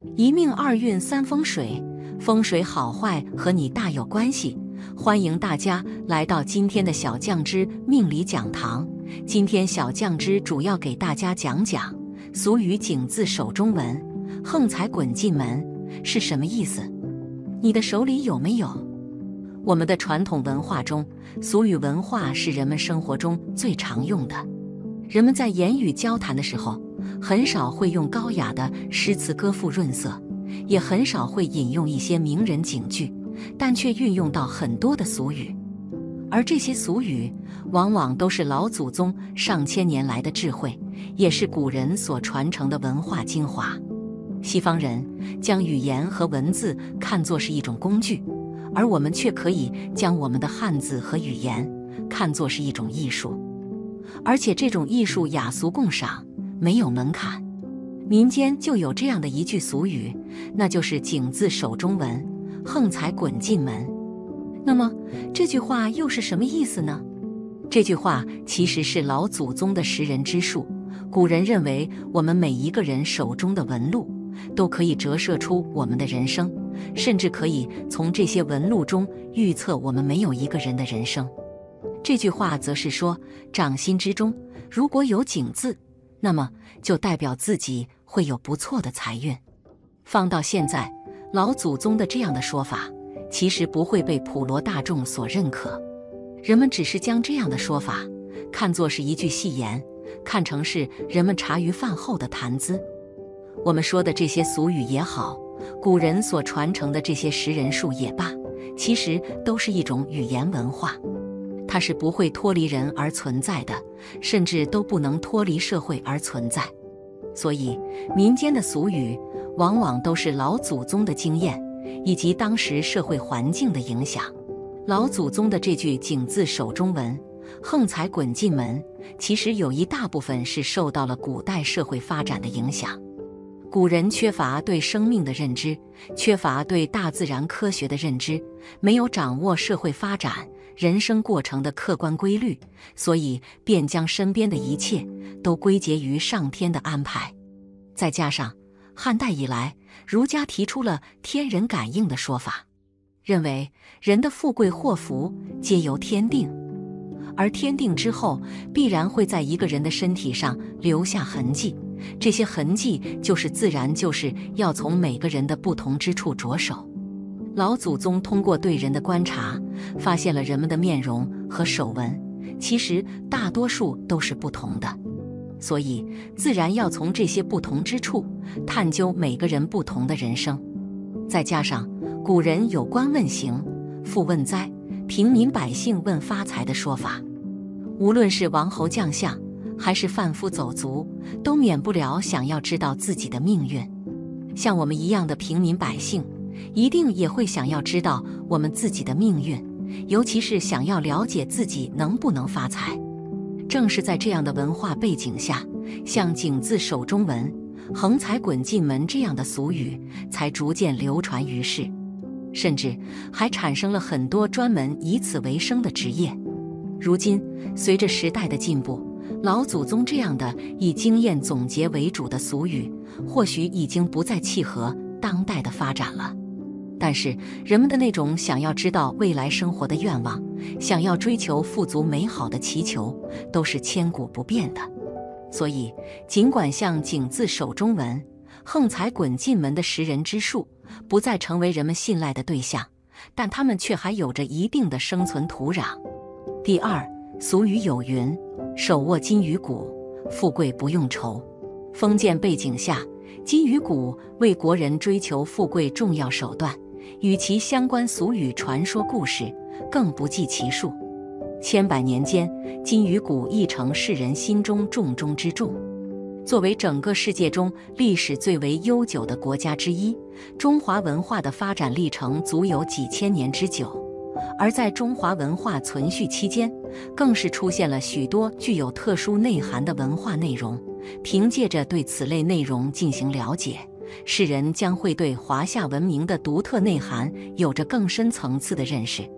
一命二运三风水，风水好坏和你大有关系。欢迎大家来到今天的小酱之命理讲堂。今天小酱之主要给大家讲讲俗语井字手中文，横财滚进门是什么意思？你的手里有没有？我们的传统文化中，俗语文化是人们生活中最常用的。人们在言语交谈的时候，很少会用高雅的诗词歌赋润色，也很少会引用一些名人警句，但却运用到很多的俗语。而这些俗语往往都是老祖宗上千年来的智慧，也是古人所传承的文化精华。西方人将语言和文字看作是一种工具，而我们却可以将我们的汉字和语言看作是一种艺术，而且这种艺术雅俗共赏，没有门槛。民间就有这样的一句俗语，那就是井字手中文，横财滚进门。那么这句话又是什么意思呢？这句话其实是老祖宗的识人之术。古人认为我们每一个人手中的纹路都可以折射出我们的人生，甚至可以从这些纹路中预测我们没有一个人的人生。这句话则是说，掌心之中如果有井字，那么就代表自己会有不错的财运。放到现在，老祖宗的这样的说法其实不会被普罗大众所认可，人们只是将这样的说法看作是一句戏言，看成是人们茶余饭后的谈资。我们说的这些俗语也好，古人所传承的这些识人术也罢，其实都是一种语言文化，它是不会脱离人而存在的，甚至都不能脱离社会而存在。所以民间的俗语往往都是老祖宗的经验以及当时社会环境的影响。老祖宗的这句井字手中文，横财滚进门，其实有一大部分是受到了古代社会发展的影响。古人缺乏对生命的认知，缺乏对大自然科学的认知，没有掌握社会发展人生过程的客观规律，所以便将身边的一切都归结于上天的安排。再加上汉代以来，儒家提出了天人感应的说法，认为人的富贵祸福皆由天定，而天定之后必然会在一个人的身体上留下痕迹，这些痕迹就是自然，就是要从每个人的不同之处着手。老祖宗通过对人的观察，发现了人们的面容和手纹其实大多数都是不同的，所以自然要从这些不同之处探究每个人不同的人生。再加上古人有官问行，富问灾，平民百姓问发财的说法，无论是王侯将相还是贩夫走卒，都免不了想要知道自己的命运。像我们一样的平民百姓，一定也会想要知道我们自己的命运，尤其是想要了解自己能不能发财。正是在这样的文化背景下，像井字手中文，横财滚进门这样的俗语才逐渐流传于世，甚至还产生了很多专门以此为生的职业。如今随着时代的进步，老祖宗这样的以经验总结为主的俗语或许已经不再契合当代的发展了，但是人们的那种想要知道未来生活的愿望，想要追求富足美好的祈求，都是千古不变的。所以尽管像井字手中文，横财滚进门的识人之术不再成为人们信赖的对象，但他们却还有着一定的生存土壤。第二，俗语有云，手握金鱼骨，富贵不用愁。封建背景下，金鱼骨为国人追求富贵重要手段，与其相关俗语传说故事更不计其数。千百年间，金鱼骨亦成世人心中重中之重。作为整个世界中历史最为悠久的国家之一，中华文化的发展历程足有几千年之久。而在中华文化存续期间，更是出现了许多具有特殊内涵的文化内容。凭借着对此类内容进行了解，世人将会对华夏文明的独特内涵有着更深层次的认识。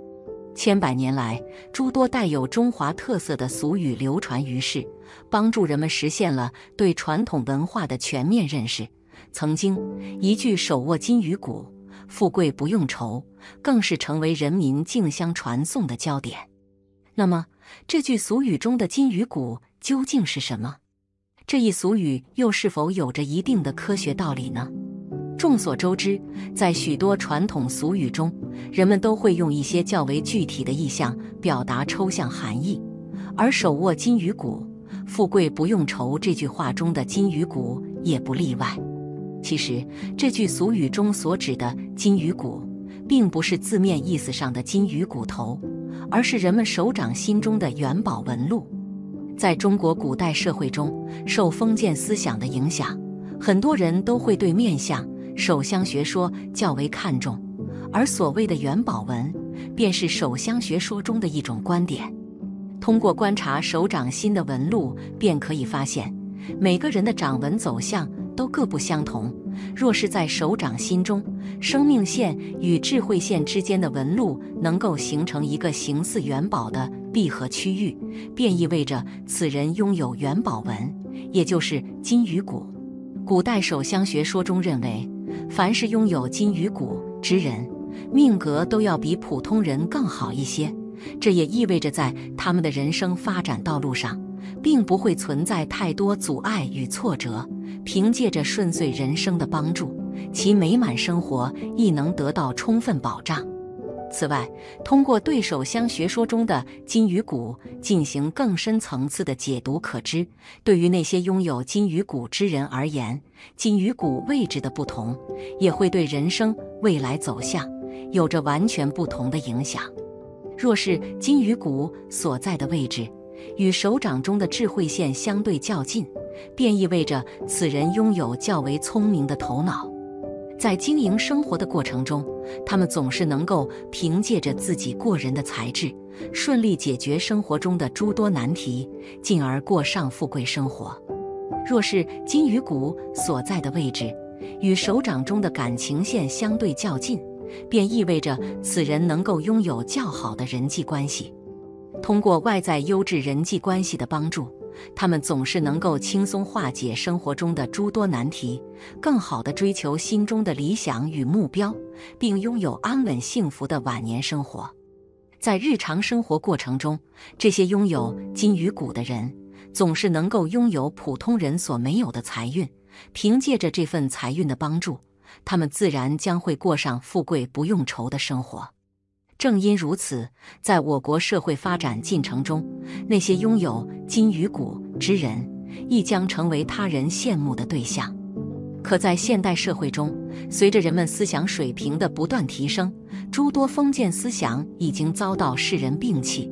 千百年来，诸多带有中华特色的俗语流传于世，帮助人们实现了对传统文化的全面认识，曾经一句手握金鱼骨，富贵不用愁，更是成为人民竞相传颂的焦点。那么，这句俗语中的金鱼骨究竟是什么？这一俗语又是否有着一定的科学道理呢？众所周知，在许多传统俗语中，人们都会用一些较为具体的意象表达抽象含义，而手握金鱼骨，富贵不用愁这句话中的金鱼骨也不例外。其实，这句俗语中所指的金鱼骨，并不是字面意思上的金鱼骨头，而是人们手掌心中的元宝纹路。在中国古代社会中，受封建思想的影响，很多人都会对面相、手相学说较为看重，而所谓的元宝纹，便是手相学说中的一种观点。通过观察手掌心的纹路，便可以发现，每个人的掌纹走向都各不相同。若是在手掌心中，生命线与智慧线之间的纹路能够形成一个形似元宝的闭合区域，便意味着此人拥有元宝纹，也就是金鱼骨。古代手相学说中认为，凡是拥有金鱼骨之人，命格都要比普通人更好一些。这也意味着在他们的人生发展道路上，并不会存在太多阻碍与挫折，凭借着顺遂人生的帮助，其美满生活亦能得到充分保障。此外，通过对手相学说中的金鱼骨进行更深层次的解读可知，对于那些拥有金鱼骨之人而言，金鱼骨位置的不同，也会对人生未来走向有着完全不同的影响。若是金鱼骨所在的位置与手掌中的智慧线相对较近，便意味着此人拥有较为聪明的头脑。在经营生活的过程中，他们总是能够凭借着自己过人的才智，顺利解决生活中的诸多难题，进而过上富贵生活。若是金鱼骨所在的位置与手掌中的感情线相对较近，便意味着此人能够拥有较好的人际关系。通过外在优质人际关系的帮助，他们总是能够轻松化解生活中的诸多难题，更好地追求心中的理想与目标，并拥有安稳幸福的晚年生活。在日常生活过程中，这些拥有金鱼骨的人总是能够拥有普通人所没有的财运，凭借着这份财运的帮助，他们自然将会过上富贵不用愁的生活。正因如此，在我国社会发展进程中，那些拥有金鱼骨之人亦将成为他人羡慕的对象。可在现代社会中，随着人们思想水平的不断提升，诸多封建思想已经遭到世人摒弃。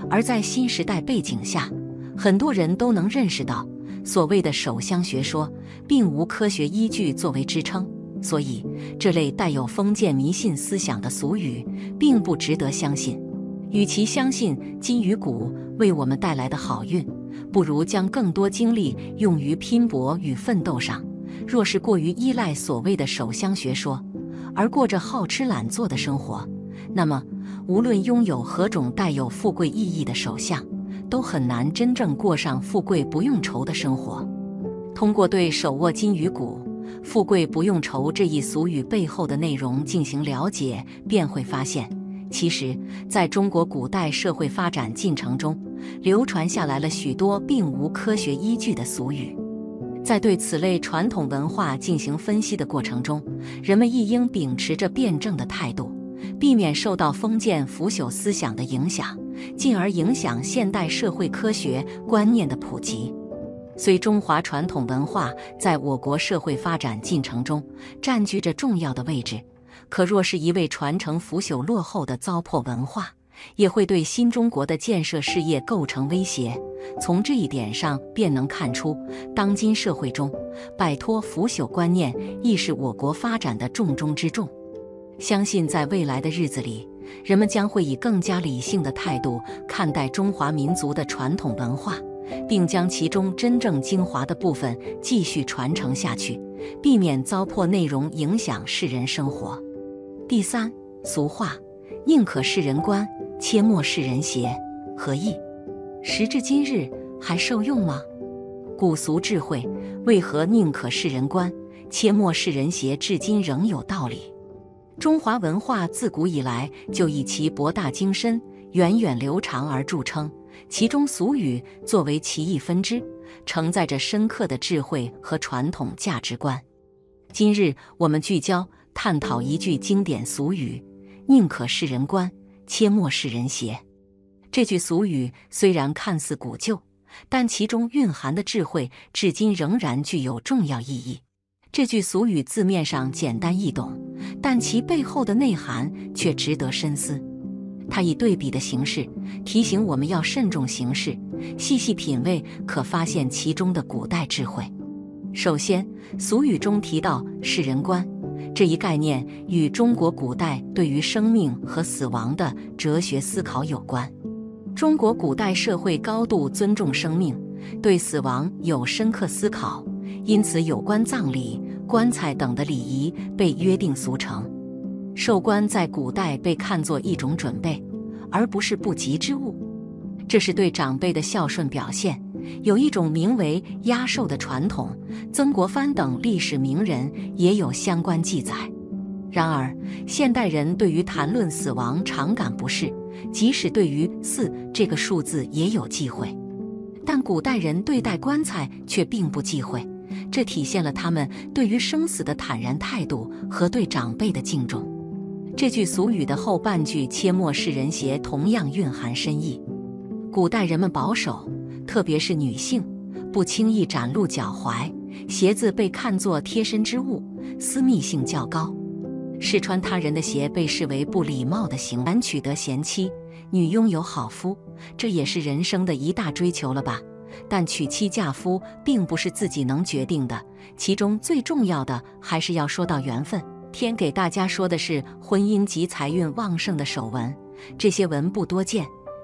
而在新时代背景下，很多人都能认识到，所谓的手相学说并无科学依据作为支撑，所以这类带有封建迷信思想的俗语并不值得相信。与其相信金鱼骨为我们带来的好运，不如将更多精力用于拼搏与奋斗上。若是过于依赖所谓的手相学说，而过着好吃懒做的生活，那么无论拥有何种带有富贵意义的手相，都很难真正过上富贵不用愁的生活。通过对手握金鱼骨富贵不用愁这一俗语背后的内容进行了解，便会发现，其实在中国古代社会发展进程中，流传下来了许多并无科学依据的俗语。在对此类传统文化进行分析的过程中，人们亦应秉持着辩证的态度，避免受到封建腐朽思想的影响，进而影响现代社会科学观念的普及。虽中华传统文化在我国社会发展进程中占据着重要的位置，可若是一味传承腐朽落后的糟粕文化，也会对新中国的建设事业构成威胁。从这一点上便能看出，当今社会中摆脱腐朽观念亦是我国发展的重中之重。相信在未来的日子里，人们将会以更加理性的态度看待中华民族的传统文化，并将其中真正精华的部分继续传承下去，避免糟粕内容影响世人生活。第三，俗话宁可视人观，切莫视人邪，何意？时至今日还受用吗？古俗智慧为何宁可视人观，切莫视人邪至今仍有道理。中华文化自古以来就以其博大精深、源远流长而著称，其中俗语作为其一分支，承载着深刻的智慧和传统价值观。今日我们聚焦探讨一句经典俗语：宁可视人观，切莫视人邪。这句俗语虽然看似古旧，但其中蕴含的智慧至今仍然具有重要意义。这句俗语字面上简单易懂，但其背后的内涵却值得深思。它以对比的形式提醒我们要慎重行事，细细品味，可发现其中的古代智慧。首先，俗语中提到视人观这一概念，与中国古代对于生命和死亡的哲学思考有关。中国古代社会高度尊重生命，对死亡有深刻思考，因此有关葬礼、棺材等的礼仪被约定俗成。寿棺在古代被看作一种准备，而不是不吉之物，这是对长辈的孝顺表现。有一种名为压寿的传统，曾国藩等历史名人也有相关记载。然而，现代人对于谈论死亡常感不适，即使对于4这个数字也有忌讳，但古代人对待棺材却并不忌讳，这体现了他们对于生死的坦然态度和对长辈的敬重。这句俗语的后半句“切莫视人邪”同样蕴含深意。古代人们保守，特别是女性，不轻易展露脚踝，鞋子被看作贴身之物，私密性较高。试穿他人的鞋被视为不礼貌的行为。男取得贤妻，女拥有好夫，这也是人生的一大追求了吧？但娶妻嫁夫并不是自己能决定的，其中最重要的还是要说到缘分。天给大家说的是婚姻及财运旺盛的手纹，这些纹不多见。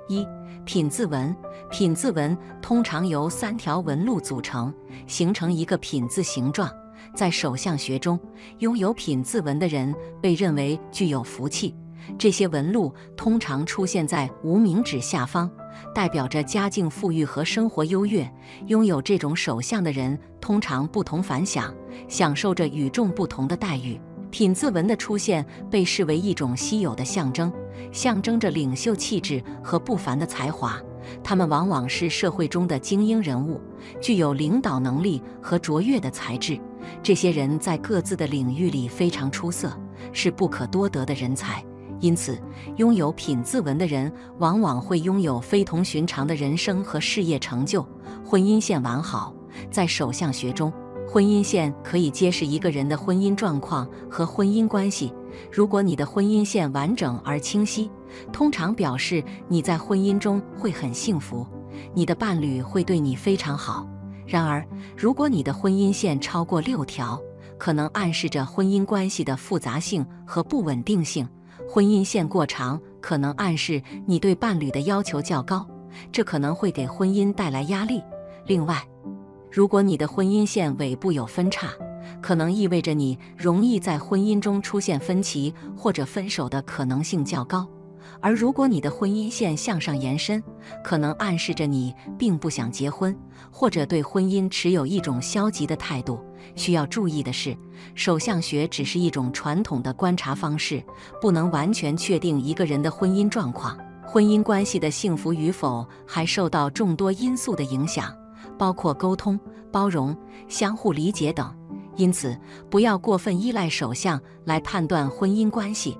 1. 品字纹。品字纹通常由3条纹路组成，形成一个品字形状。在手相学中，拥有品字纹的人被认为具有福气。这些纹路通常出现在无名指下方，代表着家境富裕和生活优越。拥有这种手相的人通常不同凡响，享受着与众不同的待遇。品字纹的出现被视为一种稀有的象征，象征着领袖气质和不凡的才华。他们往往是社会中的精英人物，具有领导能力和卓越的才智。这些人在各自的领域里非常出色，是不可多得的人才。因此，拥有品字纹的人往往会拥有非同寻常的人生和事业成就。婚姻线完好。在手相学中，婚姻线可以揭示一个人的婚姻状况和婚姻关系。如果你的婚姻线完整而清晰，通常表示你在婚姻中会很幸福，你的伴侣会对你非常好。然而，如果你的婚姻线超过6条，可能暗示着婚姻关系的复杂性和不稳定性。婚姻线过长，可能暗示你对伴侣的要求较高，这可能会给婚姻带来压力。另外，如果你的婚姻线尾部有分叉，可能意味着你容易在婚姻中出现分歧或者分手的可能性较高。而如果你的婚姻线向上延伸，可能暗示着你并不想结婚，或者对婚姻持有一种消极的态度。需要注意的是，手相学只是一种传统的观察方式，不能完全确定一个人的婚姻状况。婚姻关系的幸福与否还受到众多因素的影响，包括沟通、包容、相互理解等。因此，不要过分依赖手相来判断婚姻关系，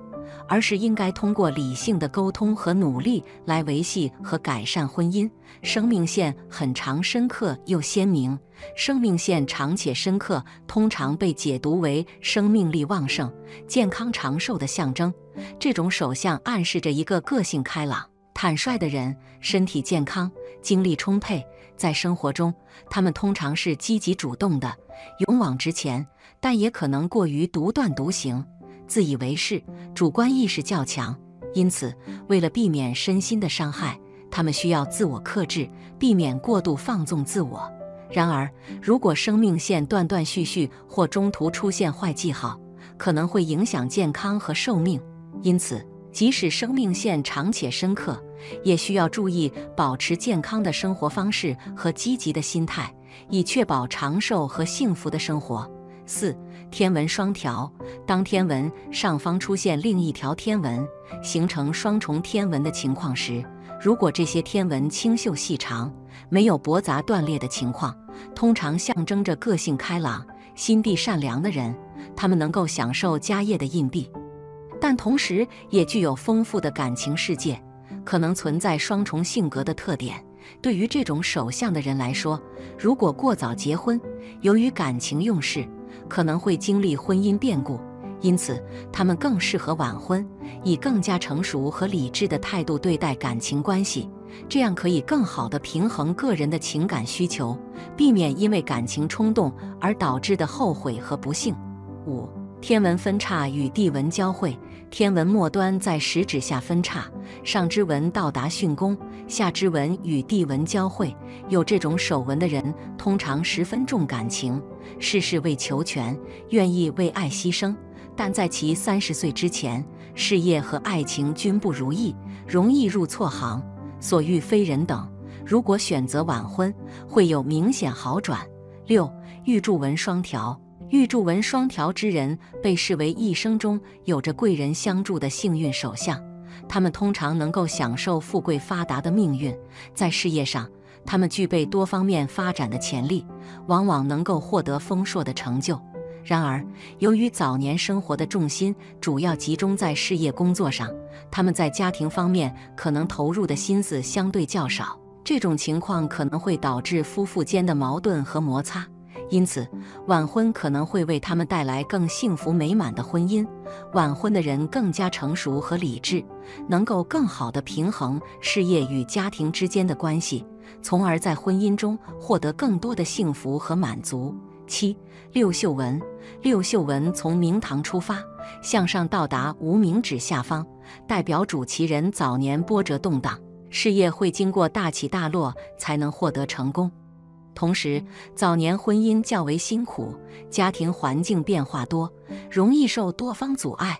而是应该通过理性的沟通和努力来维系和改善婚姻。生命线很长、深刻又鲜明。生命线长且深刻通常被解读为生命力旺盛、健康长寿的象征。这种手相暗示着一个个性开朗、坦率的人，身体健康，精力充沛。在生活中，他们通常是积极主动的，勇往直前，但也可能过于独断独行，自以为是，主观意识较强。因此，为了避免身心的伤害，他们需要自我克制，避免过度放纵自我。然而，如果生命线断断续续或中途出现坏记号，可能会影响健康和寿命。因此，即使生命线长且深刻，也需要注意保持健康的生活方式和积极的心态，以确保长寿和幸福的生活。4. 天文双调，当天文上方出现另一条天文，形成双重天文的情况时，如果这些天文清秀细长，没有驳杂断裂的情况，通常象征着个性开朗、心地善良的人，他们能够享受家业的印币，但同时也具有丰富的感情世界，可能存在双重性格的特点。对于这种手相的人来说，如果过早结婚，由于感情用事，可能会经历婚姻变故，因此他们更适合晚婚，以更加成熟和理智的态度对待感情关系，这样可以更好地平衡个人的情感需求，避免因为感情冲动而导致的后悔和不幸。5. 天文分叉与地文交汇，天文末端在食指下分叉，上支纹到达巽宫，下支纹与地文交汇。有这种手纹的人通常十分重感情，事事为求全，愿意为爱牺牲，但在其30岁之前，事业和爱情均不如意，容易入错行，所遇非人等。如果选择晚婚，会有明显好转。6. 玉柱纹双调，玉柱纹双调之人被视为一生中有着贵人相助的幸运手相，他们通常能够享受富贵发达的命运，在事业上，他们具备多方面发展的潜力，往往能够获得丰硕的成就。然而，由于早年生活的重心主要集中在事业工作上，他们在家庭方面可能投入的心思相对较少，这种情况可能会导致夫妇间的矛盾和摩擦。因此，晚婚可能会为他们带来更幸福美满的婚姻。晚婚的人更加成熟和理智，能够更好地平衡事业与家庭之间的关系，从而在婚姻中获得更多的幸福和满足。7. 六绣纹，六绣纹从明堂出发，向上到达无名指下方，代表主其人早年波折动荡，事业会经过大起大落才能获得成功。同时，早年婚姻较为辛苦，家庭环境变化多，容易受多方阻碍。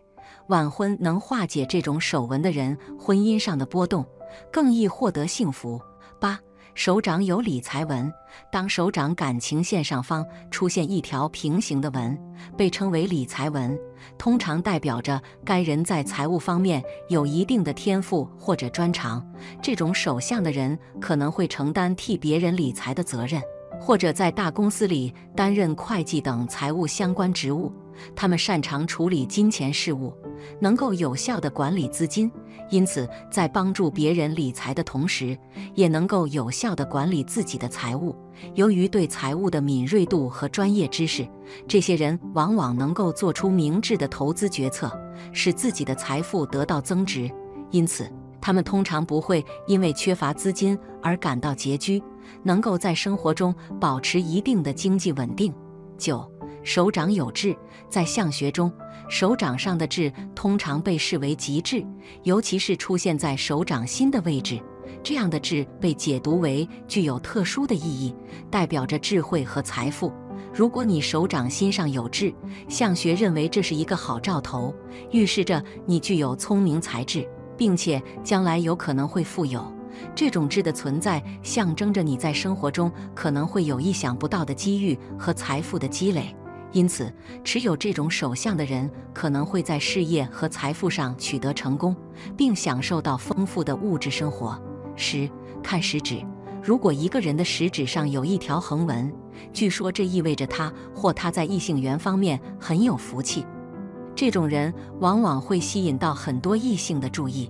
晚婚能化解这种手纹的人婚姻上的波动，更易获得幸福。8. 手掌有理财纹，当手掌感情线上方出现一条平行的纹，被称为理财纹，通常代表着该人在财务方面有一定的天赋或者专长。这种手相的人可能会承担替别人理财的责任，或者在大公司里担任会计等财务相关职务。他们擅长处理金钱事务，能够有效地管理资金，因此在帮助别人理财的同时，也能够有效地管理自己的财务。由于对财务的敏锐度和专业知识，这些人往往能够做出明智的投资决策，使自己的财富得到增值。因此，他们通常不会因为缺乏资金而感到拮据，能够在生活中保持一定的经济稳定。9. 手掌有痣，在相学中，手掌上的痣通常被视为吉痣，尤其是出现在手掌心的位置。这样的痣被解读为具有特殊的意义，代表着智慧和财富。如果你手掌心上有痣，相学认为这是一个好兆头，预示着你具有聪明才智，并且将来有可能会富有。这种痣的存在象征着你在生活中可能会有意想不到的机遇和财富的积累。因此，持有这种手相的人可能会在事业和财富上取得成功，并享受到丰富的物质生活。10. 看食指，如果一个人的食指上有一条横纹，据说这意味着他或她在异性缘方面很有福气。这种人往往会吸引到很多异性的注意，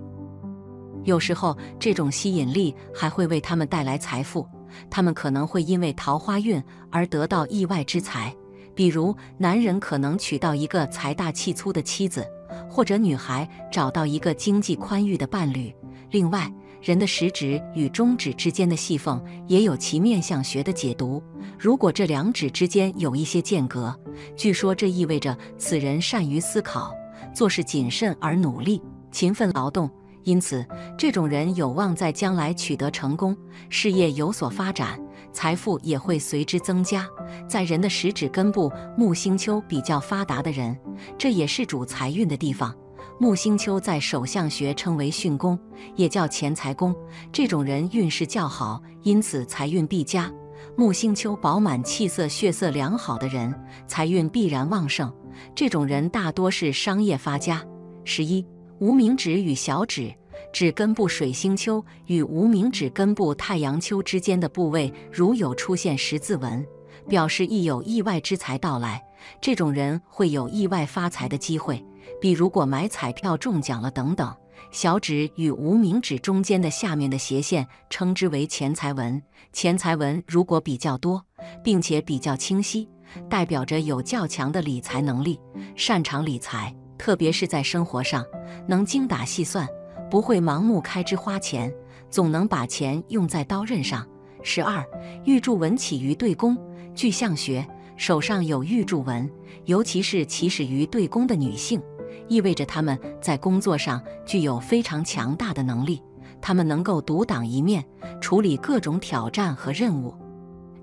有时候这种吸引力还会为他们带来财富。他们可能会因为桃花运而得到意外之财，比如男人可能娶到一个财大气粗的妻子，或者女孩找到一个经济宽裕的伴侣。另外，人的食指与中指之间的细缝也有其面相学的解读，如果这两指之间有一些间隔，据说这意味着此人善于思考，做事谨慎而努力，勤奋劳动。因此，这种人有望在将来取得成功，事业有所发展，财富也会随之增加。在人的食指根部木星丘比较发达的人，这也是主财运的地方。木星丘在手相学称为巽宫，也叫钱财宫。这种人运势较好，因此财运必佳。木星丘饱满、气色、血色良好的人，财运必然旺盛。这种人大多是商业发家。11、无名指与小指。指根部水星丘与无名指根部太阳丘之间的部位，如有出现十字纹，表示亦有意外之财到来。这种人会有意外发财的机会，比如果买彩票中奖了等等。小指与无名指中间的下面的斜线称之为钱财纹。钱财纹如果比较多，并且比较清晰，代表着有较强的理财能力，擅长理财，特别是在生活上能精打细算，不会盲目开支花钱，总能把钱用在刀刃上。12、玉柱纹起于对宫。据相学，手上有玉柱纹，尤其是起始于对宫的女性，意味着她们在工作上具有非常强大的能力，她们能够独当一面，处理各种挑战和任务，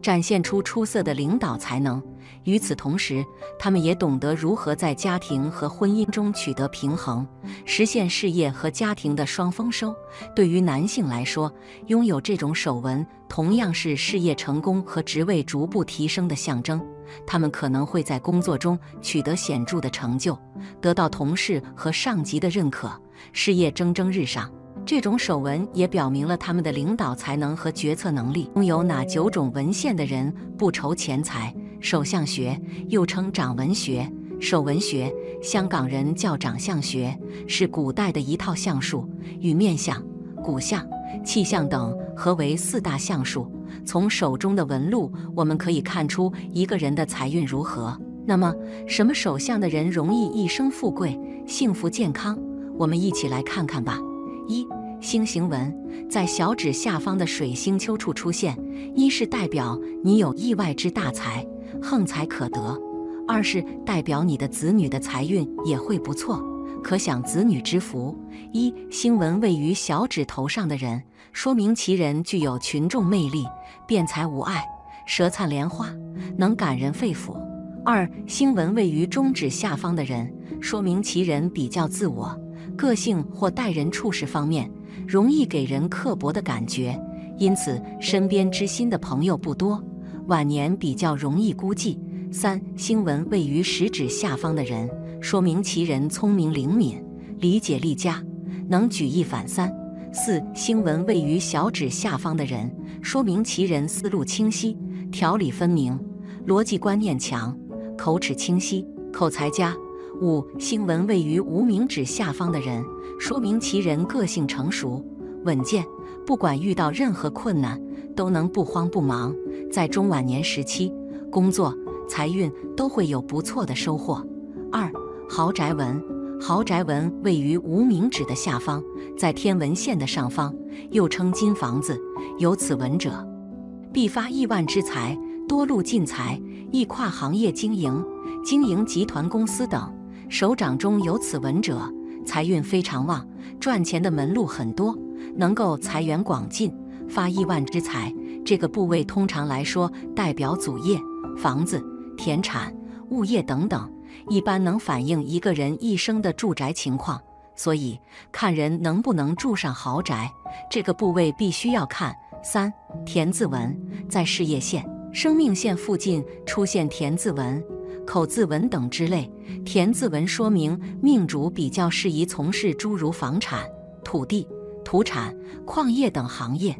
展现出出色的领导才能。与此同时，他们也懂得如何在家庭和婚姻中取得平衡，实现事业和家庭的双丰收。对于男性来说，拥有这种手纹同样是事业成功和职位逐步提升的象征。他们可能会在工作中取得显著的成就，得到同事和上级的认可，事业蒸蒸日上。这种手纹也表明了他们的领导才能和决策能力。拥有哪9种纹线的人不愁钱财？手相学又称掌纹学、手纹学，香港人叫掌相学，是古代的一套相术，与面相、骨相、气相等合为4大相术。从手中的纹路，我们可以看出一个人的财运如何。那么，什么手相的人容易一生富贵、幸福健康？我们一起来看看吧。1、星形纹，在小指下方的水星丘处出现，一是代表你有意外之大财，横财可得；二是代表你的子女的财运也会不错，可享子女之福。1、星纹位于小指头上的人，说明其人具有群众魅力，辩才无碍，舌灿莲花，能感人肺腑。2、星纹位于中指下方的人，说明其人比较自我，个性或待人处事方面容易给人刻薄的感觉，因此身边知心的朋友不多，晚年比较容易孤寂。3、星纹位于食指下方的人，说明其人聪明灵敏，理解力佳，能举一反三。4、星纹位于小指下方的人，说明其人思路清晰，条理分明，逻辑观念强，口齿清晰，口才佳。5、星纹位于无名指下方的人，说明其人个性成熟、稳健，不管遇到任何困难，都能不慌不忙，在中晚年时期，工作、财运都会有不错的收获。2、豪宅纹。豪宅纹位于无名指的下方，在天文线的上方，又称金房子。有此纹者，必发亿万之财，多路进财，易跨行业经营集团公司等。手掌中有此纹者，财运非常旺，赚钱的门路很多，能够财源广进，发亿万之财。这个部位通常来说代表祖业、房子、田产、物业等等，一般能反映一个人一生的住宅情况。所以看人能不能住上豪宅，这个部位必须要看。3、田字纹，在事业线、生命线附近出现田字纹、口字纹等之类，田字纹说明命主比较适宜从事诸如房产、土地、土产、矿业等行业，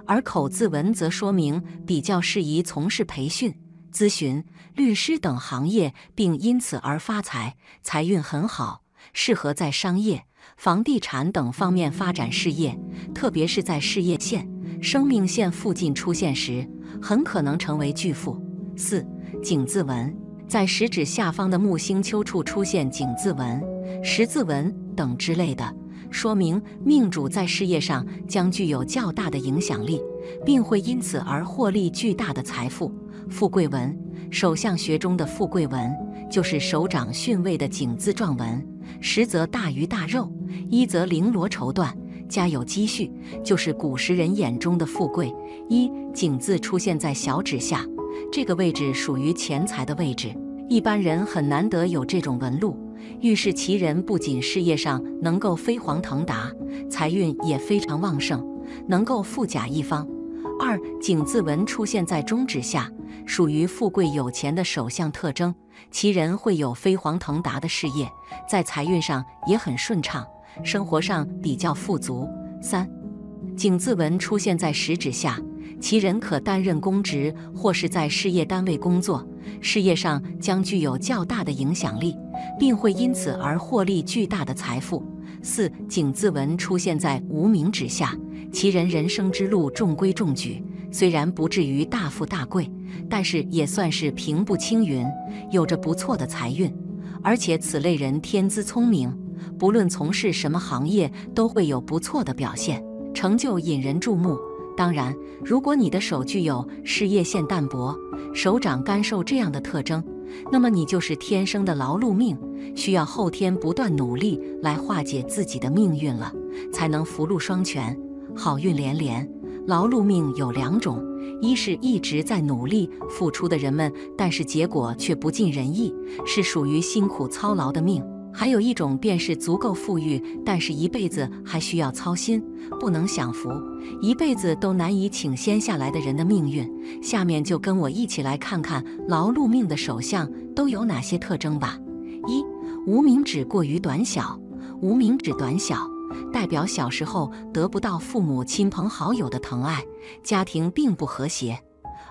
而口字纹则说明比较适宜从事培训、咨询、律师等行业，并因此而发财，财运很好，适合在商业、房地产等方面发展事业，特别是在事业线、生命线附近出现时，很可能成为巨富。4、井字纹，在食指下方的木星丘处出现井字纹、十字纹等之类的，说明命主在事业上将具有较大的影响力，并会因此而获利巨大的财富。富贵纹，手相学中的富贵纹就是手掌巽位的井字状纹，实则大鱼大肉，一则绫罗绸缎，家有积蓄，就是古时人眼中的富贵。井字出现在小指下，这个位置属于钱财的位置，一般人很难得有这种纹路，预示其人不仅事业上能够飞黄腾达，财运也非常旺盛，能够富甲一方。二，井字纹出现在中指下，属于富贵有钱的首相特征，其人会有飞黄腾达的事业，在财运上也很顺畅，生活上比较富足。三，井字纹出现在食指下，其人可担任公职或是在事业单位工作，事业上将具有较大的影响力，并会因此而获利巨大的财富。四，井字纹出现在无名指下，其人人生之路中规中矩，虽然不至于大富大贵，但是也算是平步青云，有着不错的财运。而且此类人天资聪明，不论从事什么行业都会有不错的表现，成就引人注目。当然，如果你的手具有事业线淡薄、手掌干瘦这样的特征，那么你就是天生的劳碌命，需要后天不断努力来化解自己的命运了，才能福禄双全，好运连连。劳碌命有两种，一是一直在努力付出的人们，但是结果却不尽人意，是属于辛苦操劳的命；还有一种便是足够富裕，但是一辈子还需要操心，不能享福，一辈子都难以请仙下来的人的命运。下面就跟我一起来看看劳碌命的首相都有哪些特征吧。一，无名指过于短小。无名指短小，代表小时候得不到父母亲朋好友的疼爱，家庭并不和谐。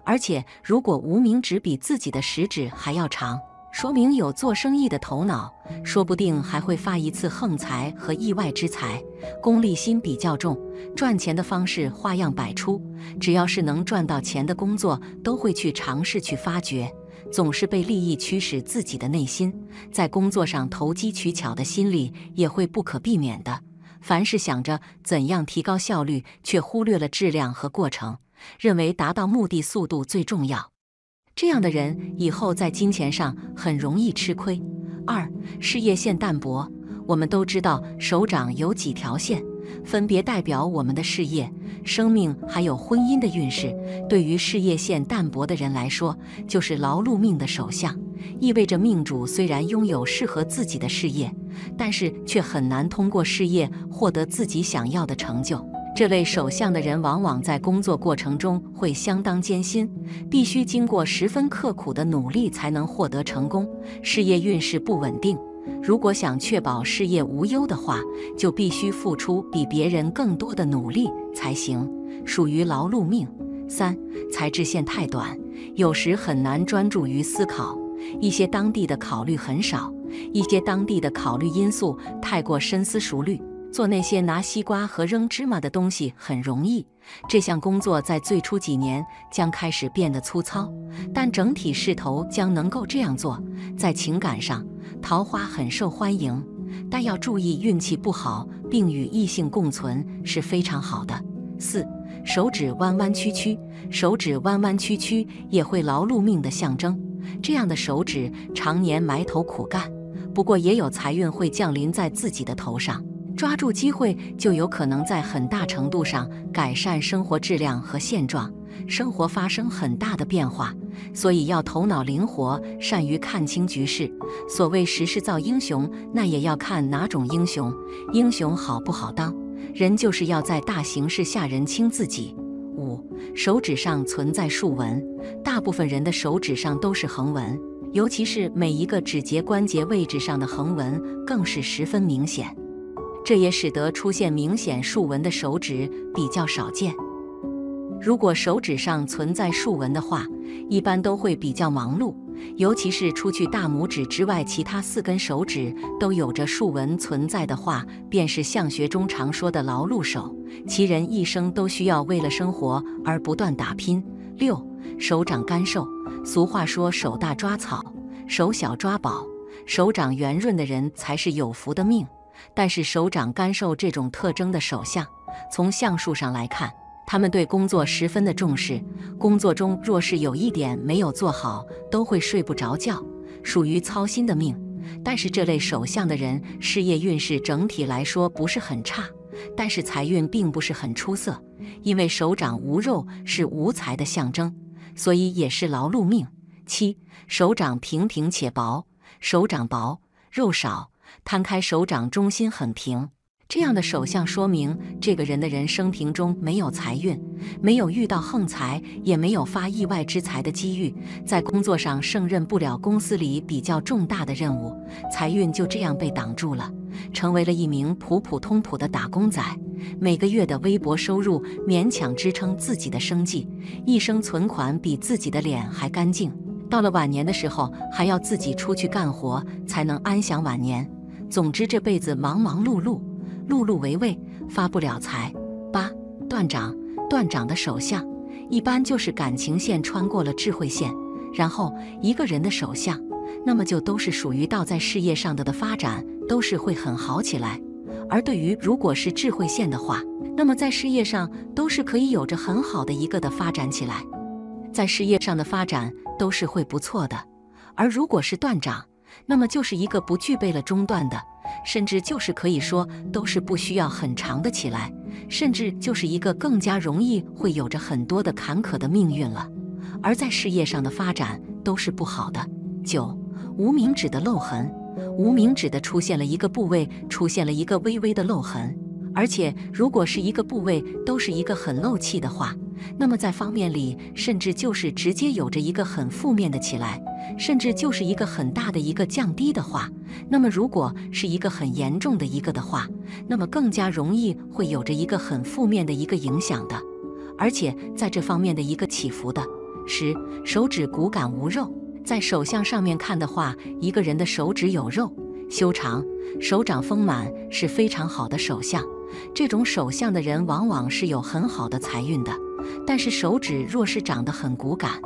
而且如果无名指比自己的食指还要长，说明有做生意的头脑，说不定还会发一次横财和意外之财。功利心比较重，赚钱的方式花样百出，只要是能赚到钱的工作都会去尝试去发掘，总是被利益驱使自己的内心，在工作上投机取巧的心理也会不可避免的。凡是想着怎样提高效率，却忽略了质量和过程，认为达到目的速度最重要。这样的人以后在金钱上很容易吃亏。二，事业线淡薄。我们都知道手掌有几条线，分别代表我们的事业、生命还有婚姻的运势。对于事业线淡薄的人来说，就是劳碌命的首相，意味着命主虽然拥有适合自己的事业，但是却很难通过事业获得自己想要的成就。这类首相的人往往在工作过程中会相当艰辛，必须经过十分刻苦的努力才能获得成功，事业运势不稳定。如果想确保事业无忧的话，就必须付出比别人更多的努力才行，属于劳碌命。三，财制线太短，有时很难专注于思考，一些当地的考虑很少，一些当地的考虑因素太过深思熟虑，做那些拿西瓜和扔芝麻的东西很容易。这项工作在最初几年将开始变得粗糙，但整体势头将能够这样做。在情感上，桃花很受欢迎，但要注意运气不好，并与异性共存是非常好的。四，手指弯弯曲曲。手指弯弯曲曲也会劳碌命的象征，这样的手指常年埋头苦干，不过也有财运会降临在自己的头上。抓住机会，就有可能在很大程度上改善生活质量和现状，生活发生很大的变化。所以要头脑灵活，善于看清局势。所谓时势造英雄，那也要看哪种英雄。英雄好不好当，人就是要在大形势下认清自己。五，手指上存在竖纹。大部分人的手指上都是横纹，尤其是每一个指节关节位置上的横纹更是十分明显。这也使得出现明显竖纹的手指比较少见。如果手指上存在竖纹的话，一般都会比较忙碌，尤其是除去大拇指之外，其他4根手指都有着竖纹存在的话，便是相学中常说的劳碌手，其人一生都需要为了生活而不断打拼。六，手掌干瘦。俗话说手大抓草，手小抓宝，手掌圆润的人才是有福的命。但是手掌干瘦这种特征的首相，从相术上来看，他们对工作十分的重视，工作中若是有一点没有做好，都会睡不着觉，属于操心的命。但是这类首相的人，事业运势整体来说不是很差，但是财运并不是很出色，因为手掌无肉是无财的象征，所以也是劳碌命。七，手掌平平且薄。手掌薄，肉少，摊开手掌中心很平，这样的手相说明这个人的人生平中没有财运，没有遇到横财，也没有发意外之财的机遇，在工作上胜任不了公司里比较重大的任务，财运就这样被挡住了，成为了一名普普通通的打工仔，每个月的微薄收入勉强支撑自己的生计，一生存款比自己的脸还干净，到了晚年的时候还要自己出去干活才能安享晚年。总之这辈子忙忙碌碌，碌碌为味，发不了财。8. 断掌。断掌的手相一般就是感情线穿过了智慧线，然后一个人的手相，那么就都是属于到在事业上的发展都是会很好起来。而对于如果是智慧线的话，那么在事业上都是可以有着很好的一个的发展起来，在事业上的发展都是会不错的。而如果是断掌，那么就是一个不具备了中断的，甚至就是可以说都是不需要很长的起来，甚至就是一个更加容易会有着很多的坎坷的命运了。而在事业上的发展都是不好的。9. 无名指的漏痕。无名指的出现了一个部位出现了一个微微的漏痕，而且如果是一个部位都是一个很漏气的话，那么在方面里甚至就是直接有着一个很负面的起来，甚至就是一个很大的一个降低的话，那么如果是一个很严重的一个的话，那么更加容易会有着一个很负面的一个影响的。而且在这方面的一个起伏的。10. 手指骨感无肉。在手相上面看的话，一个人的手指有肉、修长、手掌丰满是非常好的手相，这种手相的人往往是有很好的财运的。但是手指若是长得很骨感，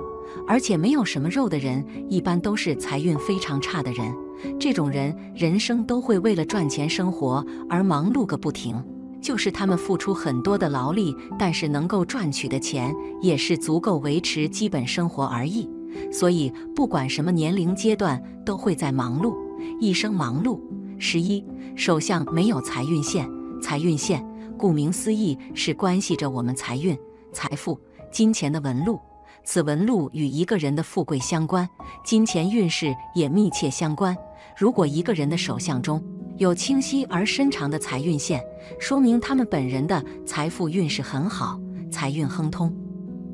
而且没有什么肉的人，一般都是财运非常差的人。这种人人生都会为了赚钱生活而忙碌个不停，就是他们付出很多的劳力，但是能够赚取的钱也是足够维持基本生活而已。所以不管什么年龄阶段都会在忙碌，一生忙碌。11. 手相没有财运线。财运线顾名思义是关系着我们财运、财富、金钱的纹路，此纹路与一个人的富贵相关，金钱运势也密切相关。如果一个人的手相中有清晰而深长的财运线，说明他们本人的财富运势很好，财运亨通，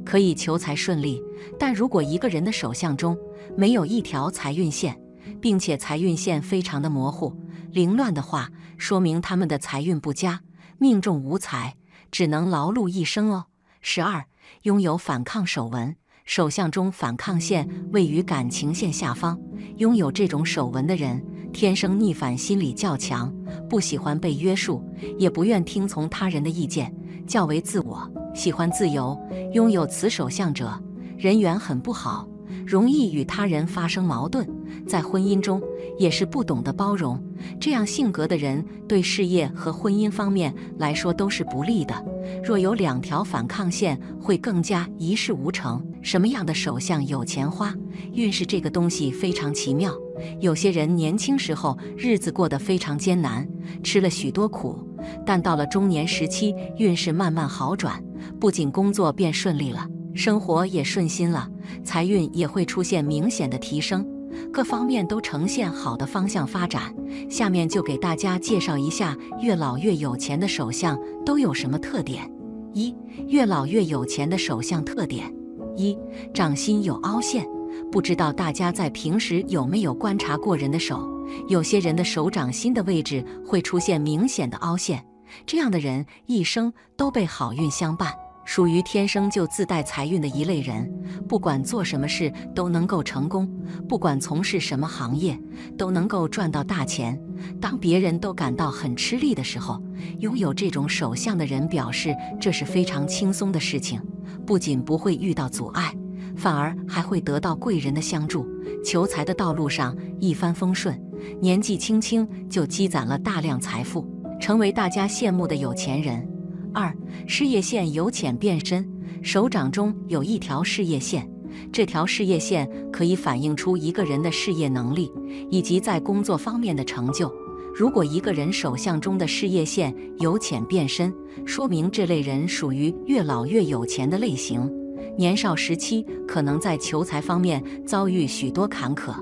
可以求财顺利。但如果一个人的手相中没有一条财运线，并且财运线非常的模糊、凌乱的话，说明他们的财运不佳，命中无财，只能劳碌一生哦。12. 拥有反抗手纹。手相中反抗线位于感情线下方，拥有这种手纹的人天生逆反心理较强，不喜欢被约束，也不愿听从他人的意见，较为自我，喜欢自由。拥有此手相者人缘很不好，容易与他人发生矛盾，在婚姻中也是不懂得包容。这样性格的人对事业和婚姻方面来说都是不利的。若有2条反抗线，会更加一事无成。什么样的手相有钱花？运势这个东西非常奇妙，有些人年轻时候日子过得非常艰难，吃了许多苦，但到了中年时期，运势慢慢好转，不仅工作变顺利了，生活也顺心了，财运也会出现明显的提升，各方面都呈现好的方向发展。下面就给大家介绍一下越老越有钱的手相都有什么特点。1. 越老越有钱的手相特点。1. 掌心有凹陷。不知道大家在平时有没有观察过人的手，有些人的手掌心的位置会出现明显的凹陷，这样的人一生都被好运相伴，属于天生就自带财运的一类人，不管做什么事都能够成功，不管从事什么行业都能够赚到大钱。当别人都感到很吃力的时候，拥有这种手相的人表示这是非常轻松的事情，不仅不会遇到阻碍，反而还会得到贵人的相助，求财的道路上一帆风顺，年纪轻轻就积攒了大量财富，成为大家羡慕的有钱人。2. 事业线由浅变深。手掌中有一条事业线，这条事业线可以反映出一个人的事业能力以及在工作方面的成就。如果一个人手相中的事业线由浅变深，说明这类人属于越老越有钱的类型，年少时期可能在求财方面遭遇许多坎坷，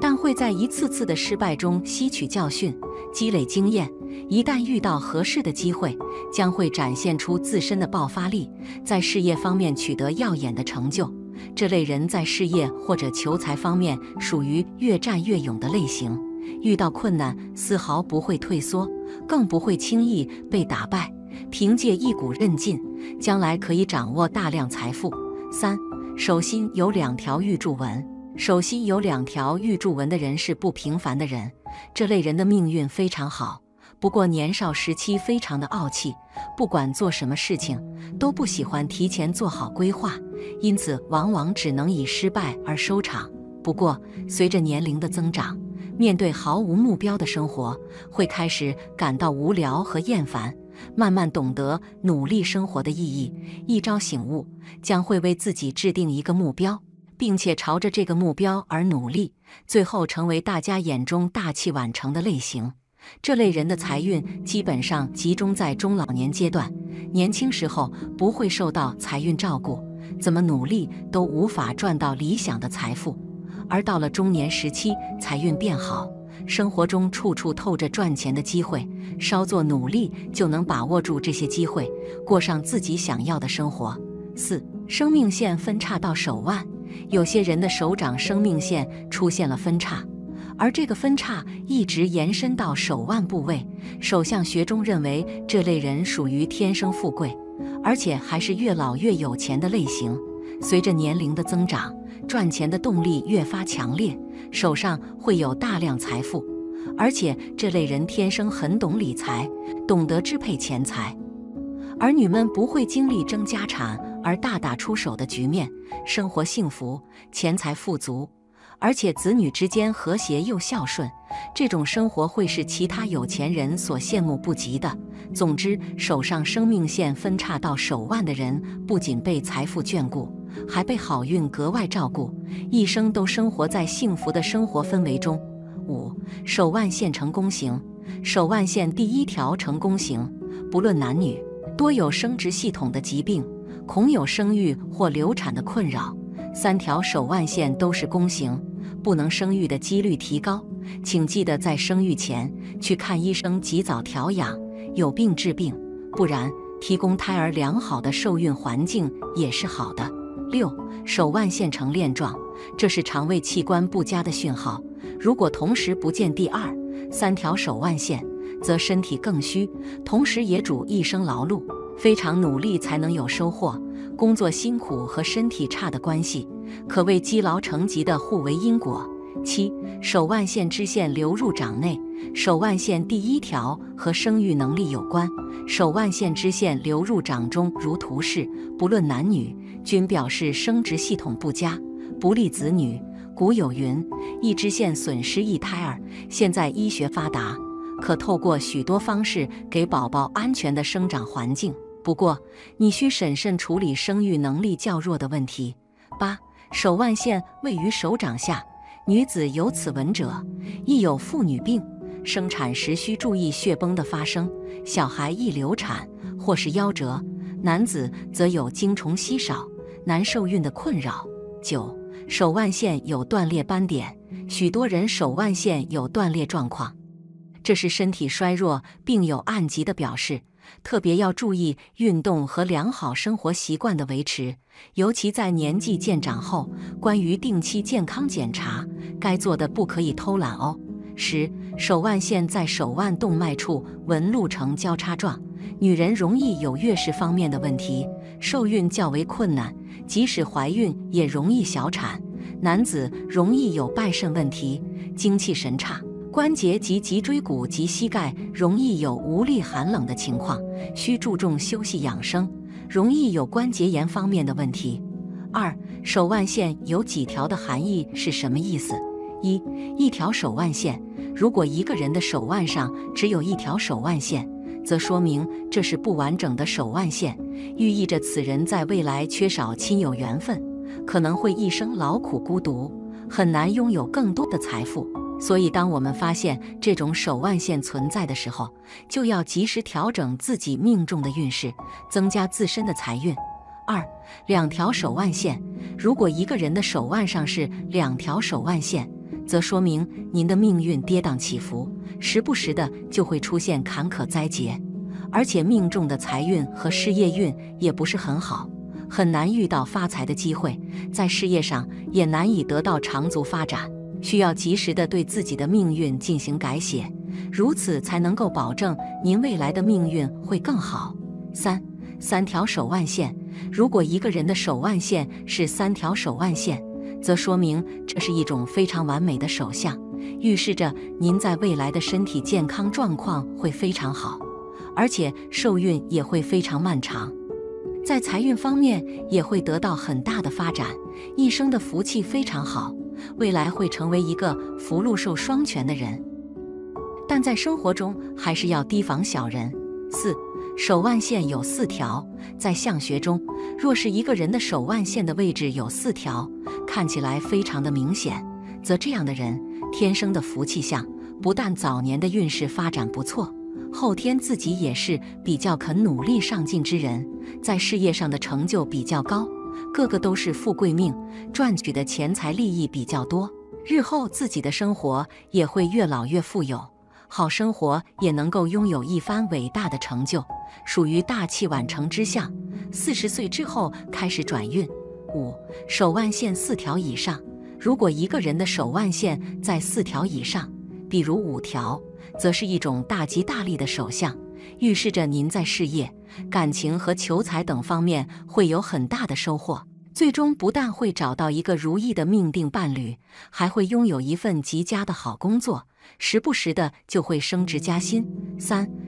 但会在一次次的失败中吸取教训，积累经验，一旦遇到合适的机会，将会展现出自身的爆发力，在事业方面取得耀眼的成就。这类人在事业或者求财方面属于越战越勇的类型，遇到困难丝毫不会退缩，更不会轻易被打败，凭借一股韧劲，将来可以掌握大量财富。3. 手心有2条玉柱纹。手心有2条玉柱纹的人是不平凡的人，这类人的命运非常好，不过年少时期非常的傲气，不管做什么事情都不喜欢提前做好规划，因此往往只能以失败而收场。不过随着年龄的增长，面对毫无目标的生活，会开始感到无聊和厌烦，慢慢懂得努力生活的意义，一朝醒悟，将会为自己制定一个目标，并且朝着这个目标而努力，最后成为大家眼中大器晚成的类型。这类人的财运基本上集中在中老年阶段，年轻时候不会受到财运照顾，怎么努力都无法赚到理想的财富。而到了中年时期，财运变好，生活中处处透着赚钱的机会，稍作努力就能把握住这些机会，过上自己想要的生活。4. 生命线分叉到手腕。有些人的手掌生命线出现了分叉，而这个分叉一直延伸到手腕部位。手相学中认为这类人属于天生富贵，而且还是越老越有钱的类型。随着年龄的增长，赚钱的动力越发强烈，手上会有大量财富，而且这类人天生很懂理财，懂得支配钱财。儿女们不会经历争家产而大打出手的局面，生活幸福，钱财富足，而且子女之间和谐又孝顺，这种生活会是其他有钱人所羡慕不及的。总之，手上生命线分叉到手腕的人，不仅被财富眷顾，还被好运格外照顾，一生都生活在幸福的生活氛围中。5. 手腕线成功型。手腕线第1条成功型，不论男女，多有生殖系统的疾病，恐有生育或流产的困扰。3条手腕线都是弓形，不能生育的几率提高，请记得在生育前去看医生，及早调养，有病治病，不然提供胎儿良好的受孕环境也是好的。6. 手腕线成链状，这是肠胃器官不佳的讯号，如果同时不见第2、3条手腕线，则身体更虚，同时也主一生劳碌，非常努力才能有收获，工作辛苦和身体差的关系，可谓积劳成疾的互为因果。7. 手腕线支线流入掌内。手腕线第1条和生育能力有关，手腕线支线流入掌中如图示，不论男女，均表示生殖系统不佳，不利子女。古有云，一支线损失一胎儿。现在医学发达，可透过许多方式给宝宝安全的生长环境，不过你需审慎处理生育能力较弱的问题。8. 手腕线位于手掌下，女子有此纹者，亦有妇女病，生产时需注意血崩的发生，小孩易流产或是夭折，男子则有精虫稀少、难受孕的困扰。9. 手腕线有断裂斑点，许多人手腕线有断裂状况，这是身体衰弱并有暗疾的表示，特别要注意运动和良好生活习惯的维持，尤其在年纪渐长后，关于定期健康检查，该做的不可以偷懒哦。10. 手腕线在手腕动脉处纹路呈交叉状，女人容易有月事方面的问题，受孕较为困难，即使怀孕也容易小产。男子容易有败肾问题，精气神差，关节及脊椎骨及膝盖容易有无力寒冷的情况，需注重休息养生，容易有关节炎方面的问题。2. 手腕线有几条的含义是什么意思？一条手腕线，如果一个人的手腕上只有1条手腕线，则说明这是不完整的手腕线，寓意着此人在未来缺少亲友缘分，可能会一生劳苦孤独，很难拥有更多的财富。所以当我们发现这种手腕线存在的时候，就要及时调整自己命中的运势，增加自身的财运。2. 2条手腕线，如果一个人的手腕上是2条手腕线，则说明您的命运跌宕起伏，时不时的就会出现坎坷灾劫，而且命中的财运和事业运也不是很好，很难遇到发财的机会，在事业上也难以得到长足发展，需要及时的对自己的命运进行改写，如此才能够保证您未来的命运会更好。三条手腕线，如果一个人的手腕线是3条手腕线，则说明这是一种非常完美的手相，预示着您在未来的身体健康状况会非常好，而且寿运也会非常漫长。在财运方面也会得到很大的发展，一生的福气非常好，未来会成为一个福禄寿双全的人。但在生活中还是要提防小人。手腕线有4条，在相学中，若是一个人的手腕线的位置有4条，看起来非常的明显，则这样的人天生的福气相，不但早年的运势发展不错，后天自己也是比较肯努力上进之人，在事业上的成就比较高，个个都是富贵命，赚取的钱财利益比较多，日后自己的生活也会越老越富有，好生活也能够拥有一番伟大的成就，属于大器晚成之相。40岁之后开始转运。手腕线4条以上，如果一个人的手腕线在4条以上，比如5条，则是一种大吉大利的手相，预示着您在事业、感情和求财等方面会有很大的收获，最终不但会找到一个如意的命定伴侣，还会拥有一份极佳的好工作，时不时的就会升职加薪。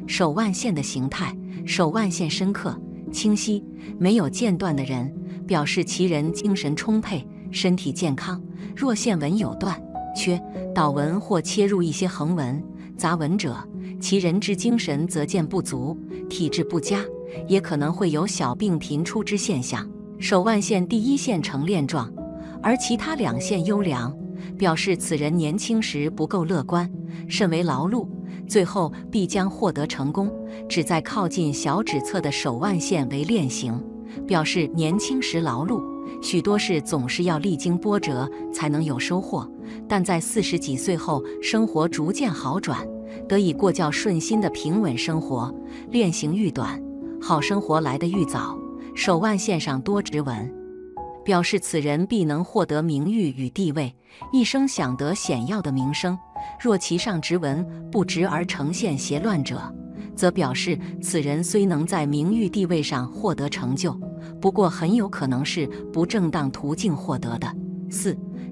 手腕线的形态，手腕线深刻、清晰、没有间断的人，表示其人精神充沛，身体健康；若线纹有断、缺、倒纹或切入一些横纹、杂纹者，其人之精神则见不足，体质不佳，也可能会有小病频出之现象。手腕线第1线呈链状，而其他2线优良，表示此人年轻时不够乐观，甚为劳碌，最后必将获得成功。只在靠近小指侧的手腕线为链形，表示年轻时劳碌，许多事总是要历经波折才能有收获，但在40几岁后，生活逐渐好转，得以过较顺心的平稳生活。链形愈短，好生活来得愈早。手腕线上多直纹，表示此人必能获得名誉与地位，一生享得显耀的名声。若其上直纹不直而呈现斜乱者，则表示此人虽能在名誉地位上获得成就，不过很有可能是不正当途径获得的。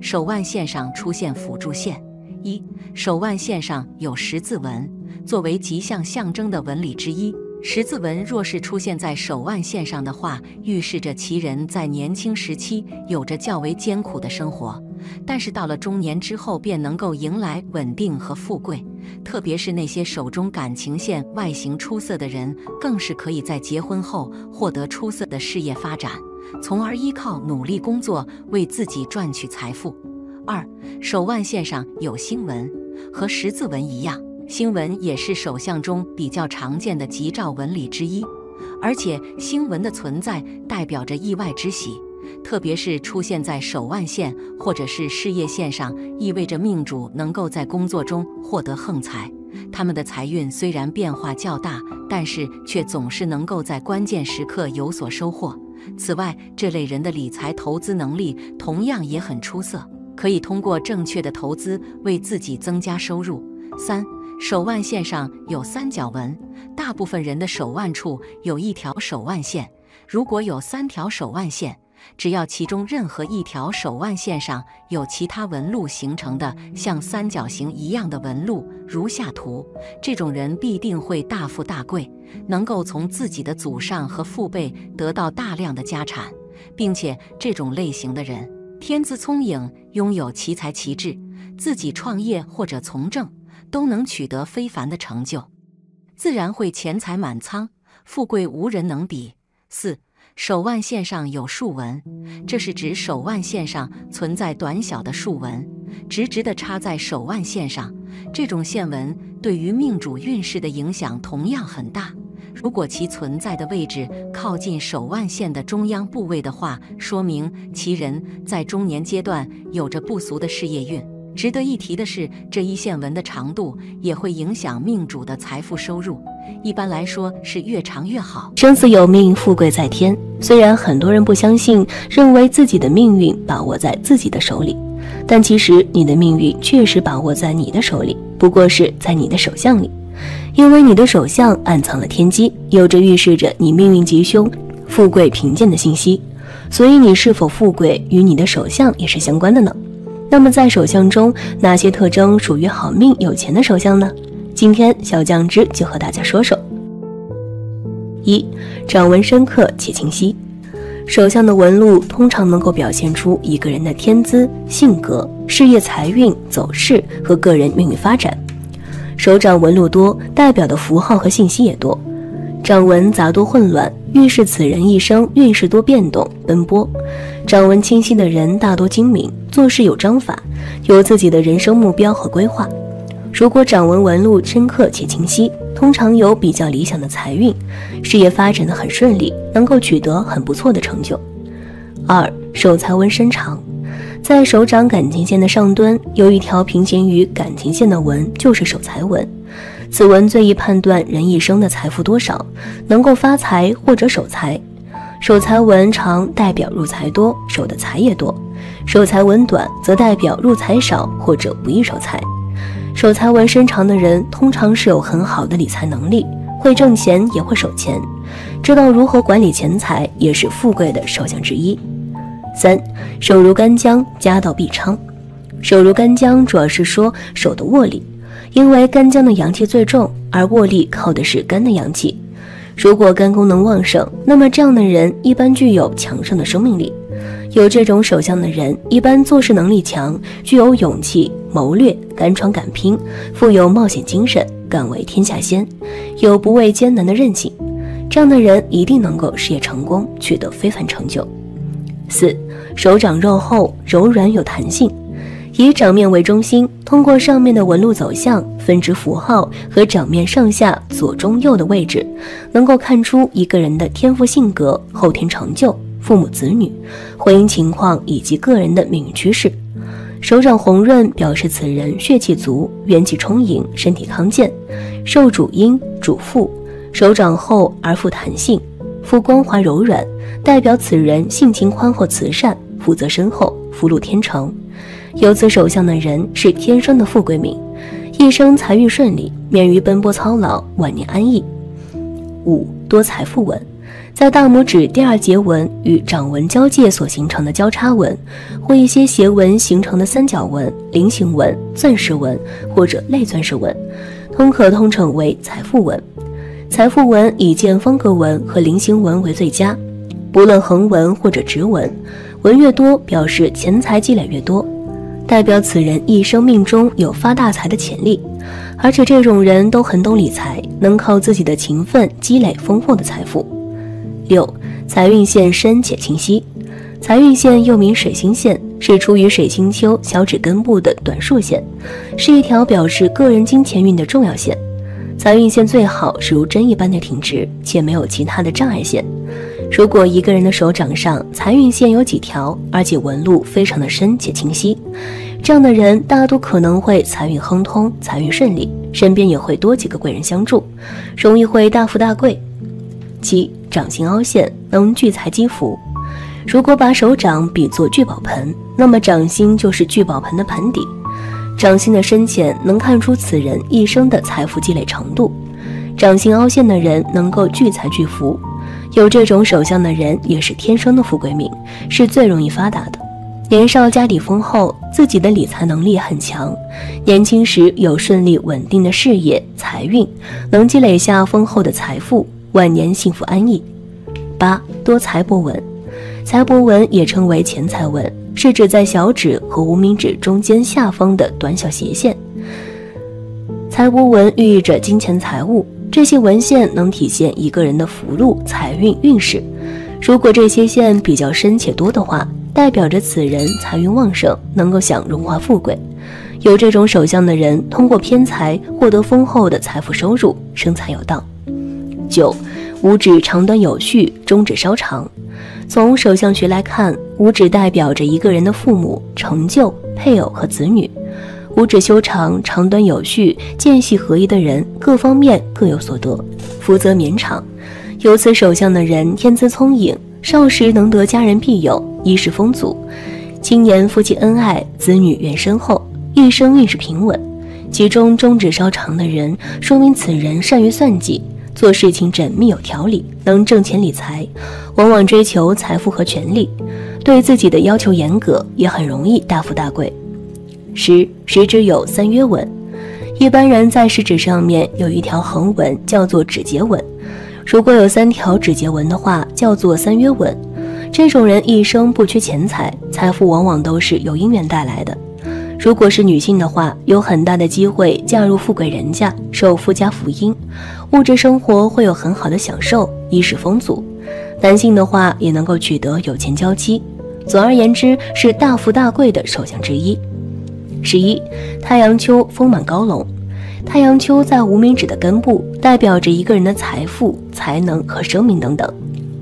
手腕线上出现辅助线。手腕线上有十字纹，作为吉祥象征的纹理之一。十字纹若是出现在手腕线上的话，预示着其人在年轻时期有着较为艰苦的生活，但是到了中年之后便能够迎来稳定和富贵。特别是那些手中感情线外形出色的人，更是可以在结婚后获得出色的事业发展，从而依靠努力工作为自己赚取财富。手腕线上有星纹，和十字纹一样，星纹也是手相中比较常见的吉兆纹理之一，而且星纹的存在代表着意外之喜，特别是出现在手腕线或者是事业线上，意味着命主能够在工作中获得横财。他们的财运虽然变化较大，但是却总是能够在关键时刻有所收获。此外，这类人的理财投资能力同样也很出色，可以通过正确的投资为自己增加收入。手腕线上有三角纹，大部分人的手腕处有一条手腕线，如果有3条手腕线，只要其中任何一条手腕线上有其他纹路形成的像三角形一样的纹路，如下图，这种人必定会大富大贵，能够从自己的祖上和父辈得到大量的家产，并且这种类型的人天资聪颖，拥有奇才奇智，自己创业或者从政都能取得非凡的成就，自然会钱财满仓，富贵无人能比。手腕线上有竖纹，这是指手腕线上存在短小的竖纹，直直地插在手腕线上。这种线纹对于命主运势的影响同样很大。如果其存在的位置靠近手腕线的中央部位的话，说明其人在中年阶段有着不俗的事业运，值得一提的是，这一线纹的长度也会影响命主的财富收入，一般来说是越长越好。生死有命，富贵在天。虽然很多人不相信，认为自己的命运把握在自己的手里，但其实你的命运确实把握在你的手里，不过是在你的手相里。因为你的手相暗藏了天机，有着预示着你命运吉凶、富贵贫贱的信息，所以你是否富贵与你的手相也是相关的呢？那么在手相中，哪些特征属于好命有钱的手相呢？今天小酱汁就和大家说说。1. 掌纹深刻且清晰。手相的纹路通常能够表现出一个人的天资、性格、事业财运、走势和个人命运发展。手掌纹路多，代表的符号和信息也多。掌纹杂多混乱，预示此人一生运势多变动奔波。掌纹清晰的人大多精明，做事有章法，有自己的人生目标和规划。如果掌纹纹路深刻且清晰，通常有比较理想的财运，事业发展得很顺利，能够取得很不错的成就。2. 手财纹深长。在手掌感情线的上端有一条平行于感情线的纹，就是手财纹。此纹最易判断人一生的财富多少，能够发财或者守财。手财纹长代表入财多，守的财也多；手财纹短则代表入财少或者不易守财。手财纹深长的人通常是有很好的理财能力，会挣钱也会守钱，知道如何管理钱财，也是富贵的手相之一。3. 手如干将，家道必昌。手如干将主要是说手的握力，因为干将的阳气最重，而握力靠的是肝的阳气。如果肝功能旺盛，那么这样的人一般具有强盛的生命力。有这种手相的人一般做事能力强，具有勇气、谋略，敢闯敢拼，富有冒险精神，敢为天下先，有不畏艰难的韧性。这样的人一定能够事业成功，取得非凡成就。4. 手掌肉厚，柔软有弹性。以掌面为中心，通过上面的纹路走向、分支符号和掌面上下左中右的位置，能够看出一个人的天赋性格、后天成就、父母子女、婚姻情况以及个人的命运趋势。手掌红润表示此人血气足，元气充盈，身体康健。受主阴主腹，手掌厚而富弹性，肤光滑柔软，代表此人性情宽厚慈善，福泽深厚，福禄天成。有此手相的人是天生的富贵命，一生财运顺利，免于奔波操劳，晚年安逸。5. 多财富纹。在大拇指第2节纹与掌纹交界所形成的交叉纹，或一些斜纹形成的三角纹、菱形纹、钻石纹或者类钻石纹，可通称为财富纹。财富纹以见方格纹和菱形纹为最佳，不论横纹或者直纹，纹越多表示钱财积累越多，代表此人一生命中有发大财的潜力，而且这种人都很懂理财，能靠自己的勤奋积累丰厚的财富。6. 财运线深且清晰。财运线又名水星线，是出于水星丘小指根部的短竖线，是一条表示个人金钱运的重要线。财运线最好是如针一般的挺直，且没有其他的障碍线。如果一个人的手掌上财运线有几条，而且纹路非常的深且清晰，这样的人大多可能会财运亨通，财运顺利，身边也会多几个贵人相助，容易会大富大贵。7. 掌心凹陷，能聚财积福。如果把手掌比作聚宝盆，那么掌心就是聚宝盆的盆底。掌心的深浅能看出此人一生的财富积累程度。掌心凹陷的人能够聚财聚福，有这种手相的人也是天生的富贵命，是最容易发达的。年少家底丰厚，自己的理财能力很强，年轻时有顺利稳定的事业财运，能积累下丰厚的财富，晚年幸福安逸。8. 多财帛纹。财帛纹也称为钱财纹，是指在小指和无名指中间下方的短小斜线。财帛纹寓意着金钱财物，这些纹线能体现一个人的福禄财运运势。如果这些线比较深且多的话，代表着此人财运旺盛，能够享荣华富贵。有这种手相的人，通过偏财获得丰厚的财富收入，生财有道。9. 五指长短有序，中指稍长。从手相学来看，五指代表着一个人的父母、成就、配偶和子女。五指修长，长短有序，间隙合一的人，各方面各有所得，福泽绵长。有此手相的人，天资聪颖，少时能得家人庇佑，衣食丰足，青年夫妻恩爱，子女缘深厚，一生运势平稳。其中中指稍长的人，说明此人善于算计，做事情缜密有条理，能挣钱理财，往往追求财富和权力，对自己的要求严格，也很容易大富大贵。10. 食指有3约纹。一般人在食指上面有一条横纹，叫做指节纹，如果有3条指节纹的话，叫做3约纹。这种人一生不缺钱财，财富往往都是由姻缘带来的。如果是女性的话，有很大的机会嫁入富贵人家，受夫家福荫，物质生活会有很好的享受，衣食丰足。男性的话也能够取得有钱娇妻，总而言之是大富大贵的手相之一。11. 太阳丘丰满高隆。太阳丘在无名指的根部，代表着一个人的财富、才能和生命等等。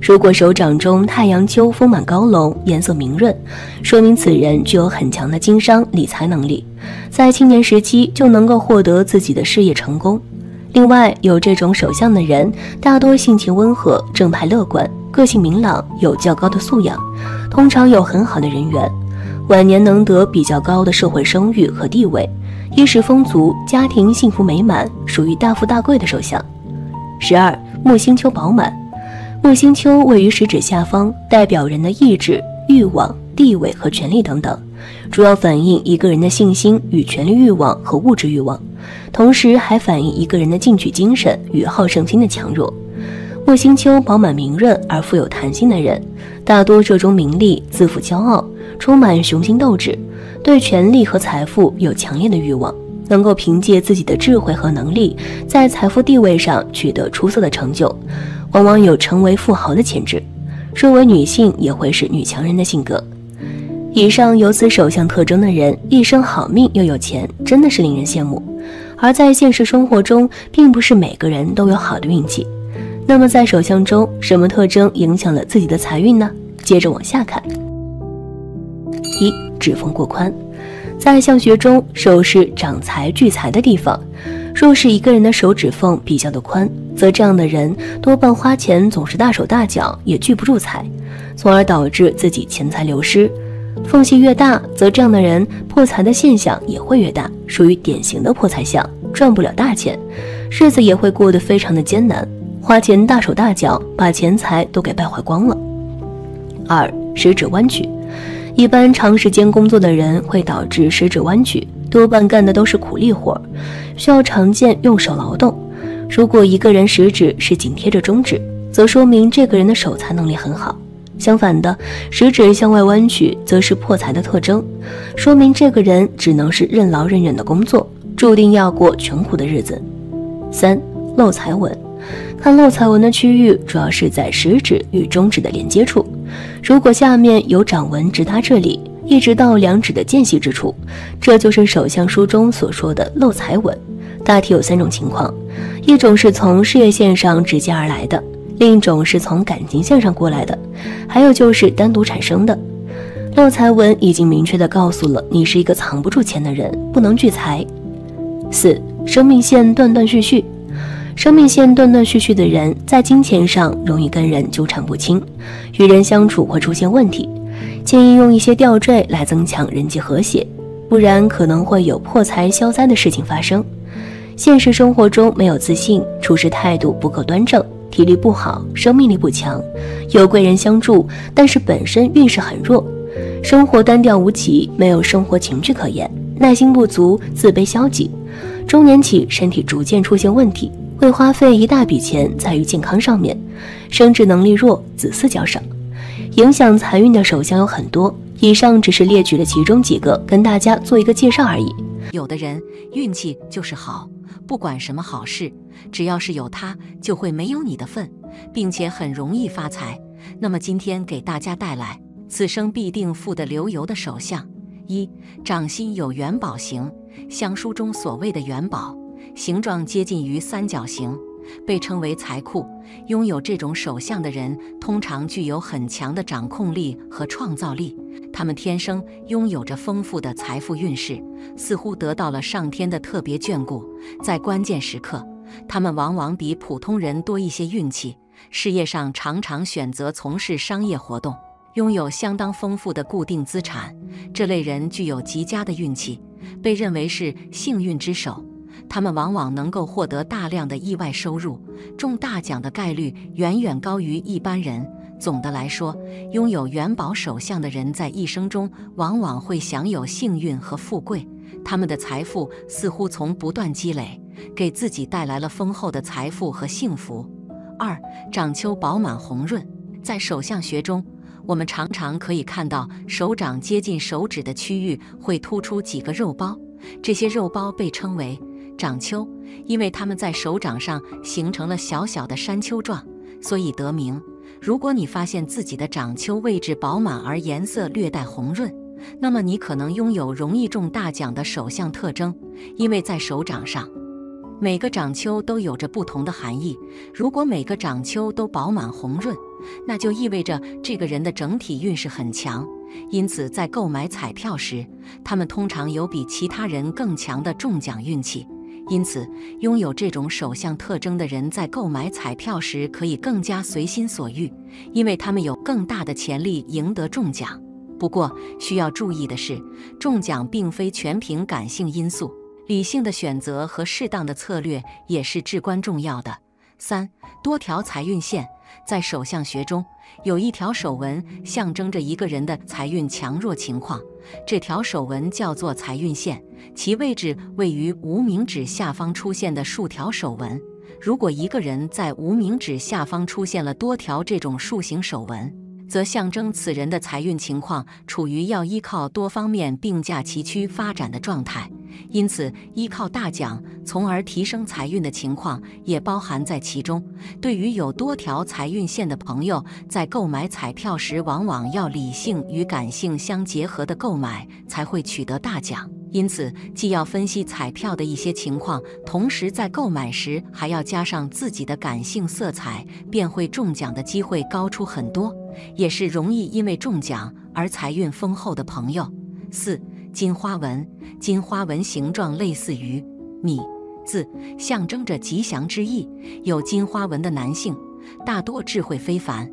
如果手掌中太阳丘丰满高隆，颜色明润，说明此人具有很强的经商理财能力，在青年时期就能够获得自己的事业成功。另外，有这种手相的人，大多性情温和、正派乐观，个性明朗，有较高的素养，通常有很好的人缘，晚年能得比较高的社会声誉和地位，衣食丰足，家庭幸福美满，属于大富大贵的手相。12. 木星丘饱满。木星丘位于食指下方，代表人的意志、欲望、地位和权力等等，主要反映一个人的信心与权力欲望和物质欲望，同时还反映一个人的进取精神与好胜心的强弱。木星丘饱满明润而富有弹性的人，大多热衷名利，自负骄傲，充满雄心斗志，对权力和财富有强烈的欲望，能够凭借自己的智慧和能力，在财富地位上取得出色的成就，往往有成为富豪的潜质。若为女性，也会是女强人的性格。以上有此手相特征的人，一生好命又有钱，真的是令人羡慕。而在现实生活中，并不是每个人都有好的运气。那么在手相中，什么特征影响了自己的财运呢？接着往下看。1. 指缝过宽。在相学中，手是长财聚财的地方，若是一个人的手指缝比较的宽，则这样的人多半花钱总是大手大脚，也聚不住财，从而导致自己钱财流失。缝隙越大，则这样的人破财的现象也会越大，属于典型的破财相，赚不了大钱，日子也会过得非常的艰难，花钱大手大脚，把钱财都给败坏光了。2. 食指弯曲。一般长时间工作的人会导致食指弯曲，多半干的都是苦力活，需要常见用手劳动。如果一个人食指是紧贴着中指，则说明这个人的守财能力很好。相反的，食指向外弯曲，则是破财的特征，说明这个人只能是任劳任怨的工作，注定要过穷苦的日子。3. 漏财纹。看漏财纹的区域，主要是在食指与中指的连接处，如果下面有掌纹直达这里，一直到两指的间隙之处，这就是手相书中所说的漏财纹。大体有3种情况，一种是从事业线上直接而来的，另一种是从感情线上过来的，还有就是单独产生的。漏财纹已经明确地告诉了你是一个藏不住钱的人，不能聚财。4. 生命线断断续续。生命线断断续续的人，在金钱上容易跟人纠缠不清，与人相处会出现问题，建议用一些吊坠来增强人际和谐，不然可能会有破财消灾的事情发生。现实生活中没有自信，处事态度不够端正，体力不好，生命力不强，有贵人相助，但是本身运势很弱，生活单调无奇，没有生活情趣可言，耐心不足，自卑消极，中年起身体逐渐出现问题，会花费一大笔钱在于健康上面，生殖能力弱，子嗣较少。影响财运的手相有很多，以上只是列举了其中几个，跟大家做一个介绍而已。有的人运气就是好，不管什么好事，只要是有它，就会没有你的份，并且很容易发财。那么今天给大家带来此生必定富得流油的手相。1. 掌心有元宝形，相书中所谓的元宝，形状接近于三角形，被称为财库。拥有这种手相的人，通常具有很强的掌控力和创造力，他们天生拥有着丰富的财富运势，似乎得到了上天的特别眷顾。在关键时刻，他们往往比普通人多一些运气。事业上常常选择从事商业活动，拥有相当丰富的固定资产。这类人具有极佳的运气，被认为是幸运之首。他们往往能够获得大量的意外收入，中大奖的概率远远高于一般人。总的来说，拥有元宝手相的人在一生中往往会享有幸运和富贵，他们的财富似乎从不断积累，给自己带来了丰厚的财富和幸福。2. 掌丘饱满红润。在手相学中，我们常常可以看到手掌接近手指的区域会突出几个肉包，这些肉包被称为掌丘，因为它们在手掌上形成了小小的山丘状，所以得名。如果你发现自己的掌丘位置饱满而颜色略带红润，那么你可能拥有容易中大奖的手相特征。因为在手掌上，每个掌丘都有着不同的含义。如果每个掌丘都饱满红润，那就意味着这个人的整体运势很强。因此，在购买彩票时，他们通常有比其他人更强的中奖运气。因此，拥有这种手相特征的人在购买彩票时可以更加随心所欲，因为他们有更大的潜力赢得中奖。不过，需要注意的是，中奖并非全凭感性因素，理性的选择和适当的策略也是至关重要的。3. 多条财运线。在手相学中，有一条手纹象征着一个人的财运强弱情况，这条手纹叫做财运线，其位置位于无名指下方出现的数条手纹。如果一个人在无名指下方出现了多条这种竖形手纹，则象征此人的财运情况处于要依靠多方面并驾齐驱发展的状态。因此，依靠大奖从而提升财运的情况也包含在其中。对于有多条财运线的朋友，在购买彩票时往往要理性与感性相结合的购买，才会取得大奖。因此，既要分析彩票的一些情况，同时在购买时还要加上自己的感性色彩，便会中奖的机会高出很多，也是容易因为中奖而财运丰厚的朋友。4. 金花纹。金花纹形状类似于米字，象征着吉祥之意。有金花纹的男性大多智慧非凡，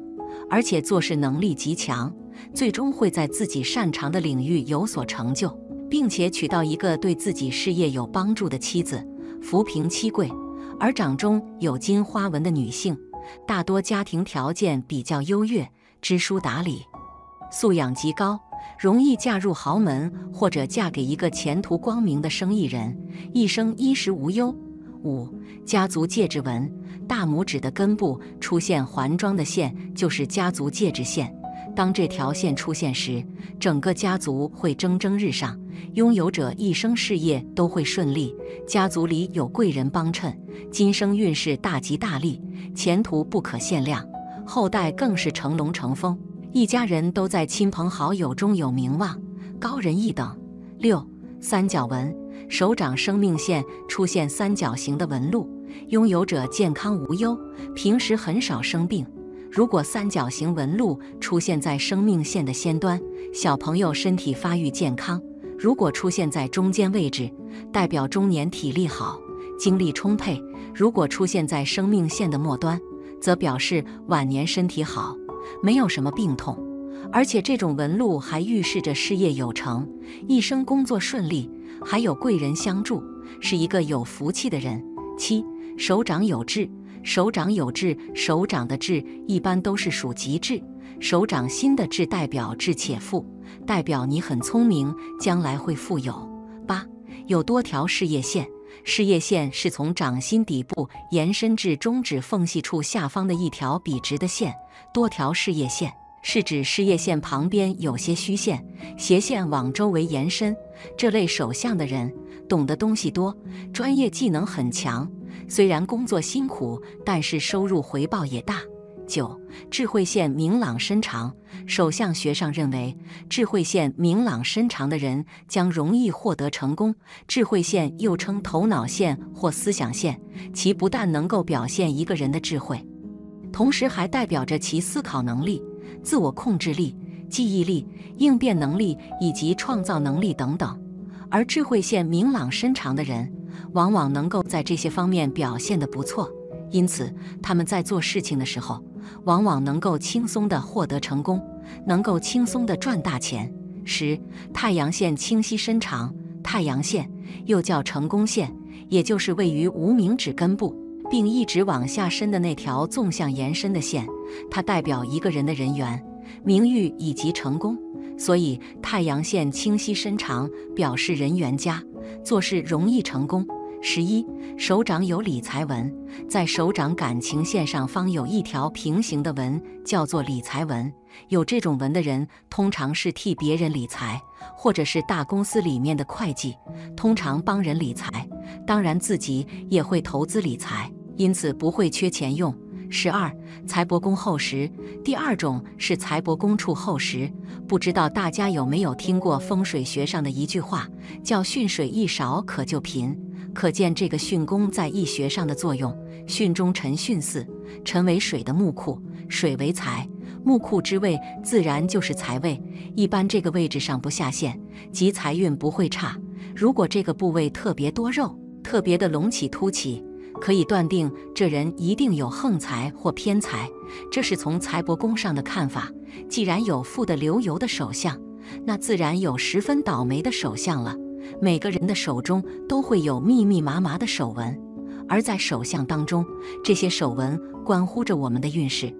而且做事能力极强，最终会在自己擅长的领域有所成就，并且娶到一个对自己事业有帮助的妻子，扶贫妻贵。而掌中有金花纹的女性，大多家庭条件比较优越，知书达理，素养极高，容易嫁入豪门或者嫁给一个前途光明的生意人，一生衣食无忧。5. 家族戒指纹。大拇指的根部出现环状的线就是家族戒指线，当这条线出现时，整个家族会蒸蒸日上，拥有者一生事业都会顺利，家族里有贵人帮衬，今生运势大吉大利，前途不可限量，后代更是成龙成凤，一家人都在亲朋好友中有名望，高人一等。6. 三角纹。手掌生命线出现三角形的纹路，拥有者健康无忧，平时很少生病。如果三角形纹路出现在生命线的先端，小朋友身体发育健康；如果出现在中间位置，代表中年体力好，精力充沛；如果出现在生命线的末端，则表示晚年身体好，没有什么病痛。而且这种纹路还预示着事业有成，一生工作顺利，还有贵人相助，是一个有福气的人。7. 手掌有痣。手掌有痣，手掌的痣一般都是属吉痣，手掌心的痣代表智且富，代表你很聪明，将来会富有。8. 有多条事业线。事业线是从掌心底部延伸至中指缝隙处下方的一条笔直的线。多条事业线是指事业线旁边有些虚线，斜线往周围延伸。这类手相的人懂得东西多，专业技能很强，虽然工作辛苦，但是收入回报也大。9. 智慧线明朗深长。手相学上认为，智慧线明朗深长的人将容易获得成功。智慧线又称头脑线或思想线，其不但能够表现一个人的智慧，同时还代表着其思考能力、自我控制力、记忆力、应变能力以及创造能力等等。而智慧线明朗深长的人，往往能够在这些方面表现得不错，因此他们在做事情的时候，往往能够轻松地获得成功，能够轻松地赚大钱。太阳线清晰深长。太阳线又叫成功线，也就是位于无名指根部，并一直往下伸的那条纵向延伸的线，它代表一个人的人缘、名誉以及成功。所以太阳线清晰深长，表示人缘佳，做事容易成功。手掌有理财纹，在手掌感情线上方有一条平行的纹，叫做理财纹。有这种纹的人，通常是替别人理财，或者是大公司里面的会计，通常帮人理财，当然自己也会投资理财，因此不会缺钱用。财帛宫厚实。第二种是财帛宫处厚实。不知道大家有没有听过风水学上的一句话，叫巽水一少可就贫，可见这个巽宫在易学上的作用。巽中辰巽四，辰为水的木库，水为财，木库之位自然就是财位，一般这个位置上不下陷，即财运不会差。如果这个部位特别多肉，特别的隆起凸起，可以断定这人一定有横财或偏财，这是从财帛宫上的看法。既然有富得流油的手相，那自然有十分倒霉的手相了。每个人的手中都会有密密麻麻的手纹，而在手相当中，这些手纹关乎着我们的运势。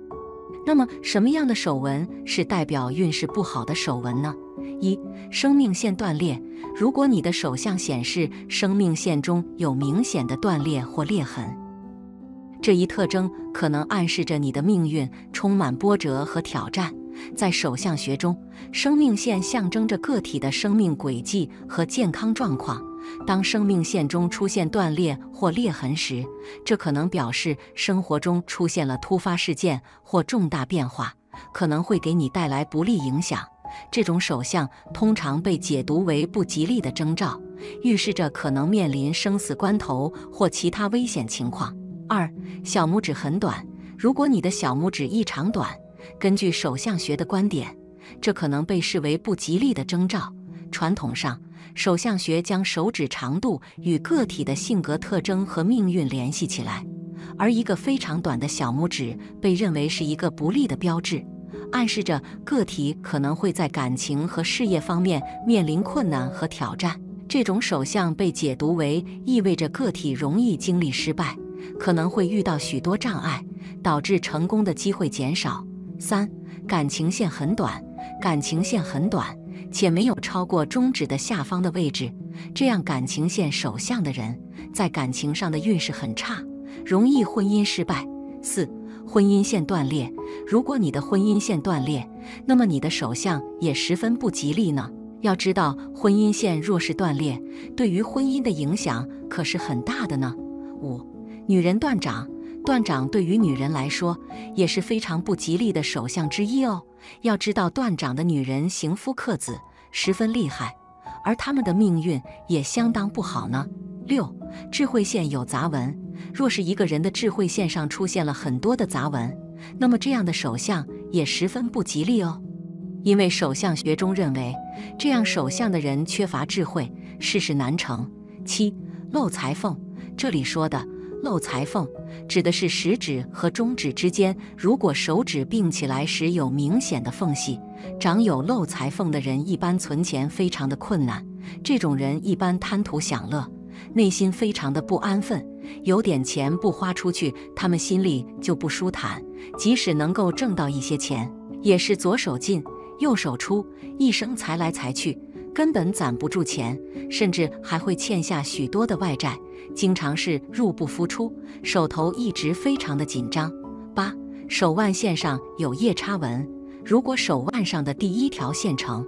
那么什么样的手纹是代表运势不好的手纹呢？生命线断裂。如果你的手相显示生命线中有明显的断裂或裂痕，这一特征可能暗示着你的命运充满波折和挑战。在手相学中，生命线象征着个体的生命轨迹和健康状况。当生命线中出现断裂或裂痕时，这可能表示生活中出现了突发事件或重大变化，可能会给你带来不利影响。这种手相通常被解读为不吉利的征兆，预示着可能面临生死关头或其他危险情况。小拇指很短。如果你的小拇指异常短，根据手相学的观点，这可能被视为不吉利的征兆。传统上，手相学将手指长度与个体的性格特征和命运联系起来，而一个非常短的小拇指被认为是一个不利的标志，暗示着个体可能会在感情和事业方面面临困难和挑战。这种手相被解读为意味着个体容易经历失败，可能会遇到许多障碍，导致成功的机会减少。感情线很短。感情线很短且没有超过中指的下方的位置，这样感情线手相的人在感情上的运势很差，容易婚姻失败。婚姻线断裂。如果你的婚姻线断裂，那么你的手相也十分不吉利呢。要知道，婚姻线若是断裂，对于婚姻的影响可是很大的呢。女人断掌。断掌对于女人来说也是非常不吉利的手相之一哦。要知道，断掌的女人刑夫克子，十分厉害，而她们的命运也相当不好呢。智慧线有杂纹。若是一个人的智慧线上出现了很多的杂纹，那么这样的手相也十分不吉利哦。因为手相学中认为，这样手相的人缺乏智慧，事事难成。漏财缝。这里说的漏财缝指的是食指和中指之间，如果手指并起来时有明显的缝隙，长有漏财缝的人一般存钱非常的困难。这种人一般贪图享乐，内心非常的不安分，有点钱不花出去，他们心里就不舒坦。即使能够挣到一些钱，也是左手进右手出，一生财来财去，根本攒不住钱，甚至还会欠下许多的外债，经常是入不敷出，手头一直非常的紧张。手腕线上有夜叉纹。如果手腕上的第一条线呈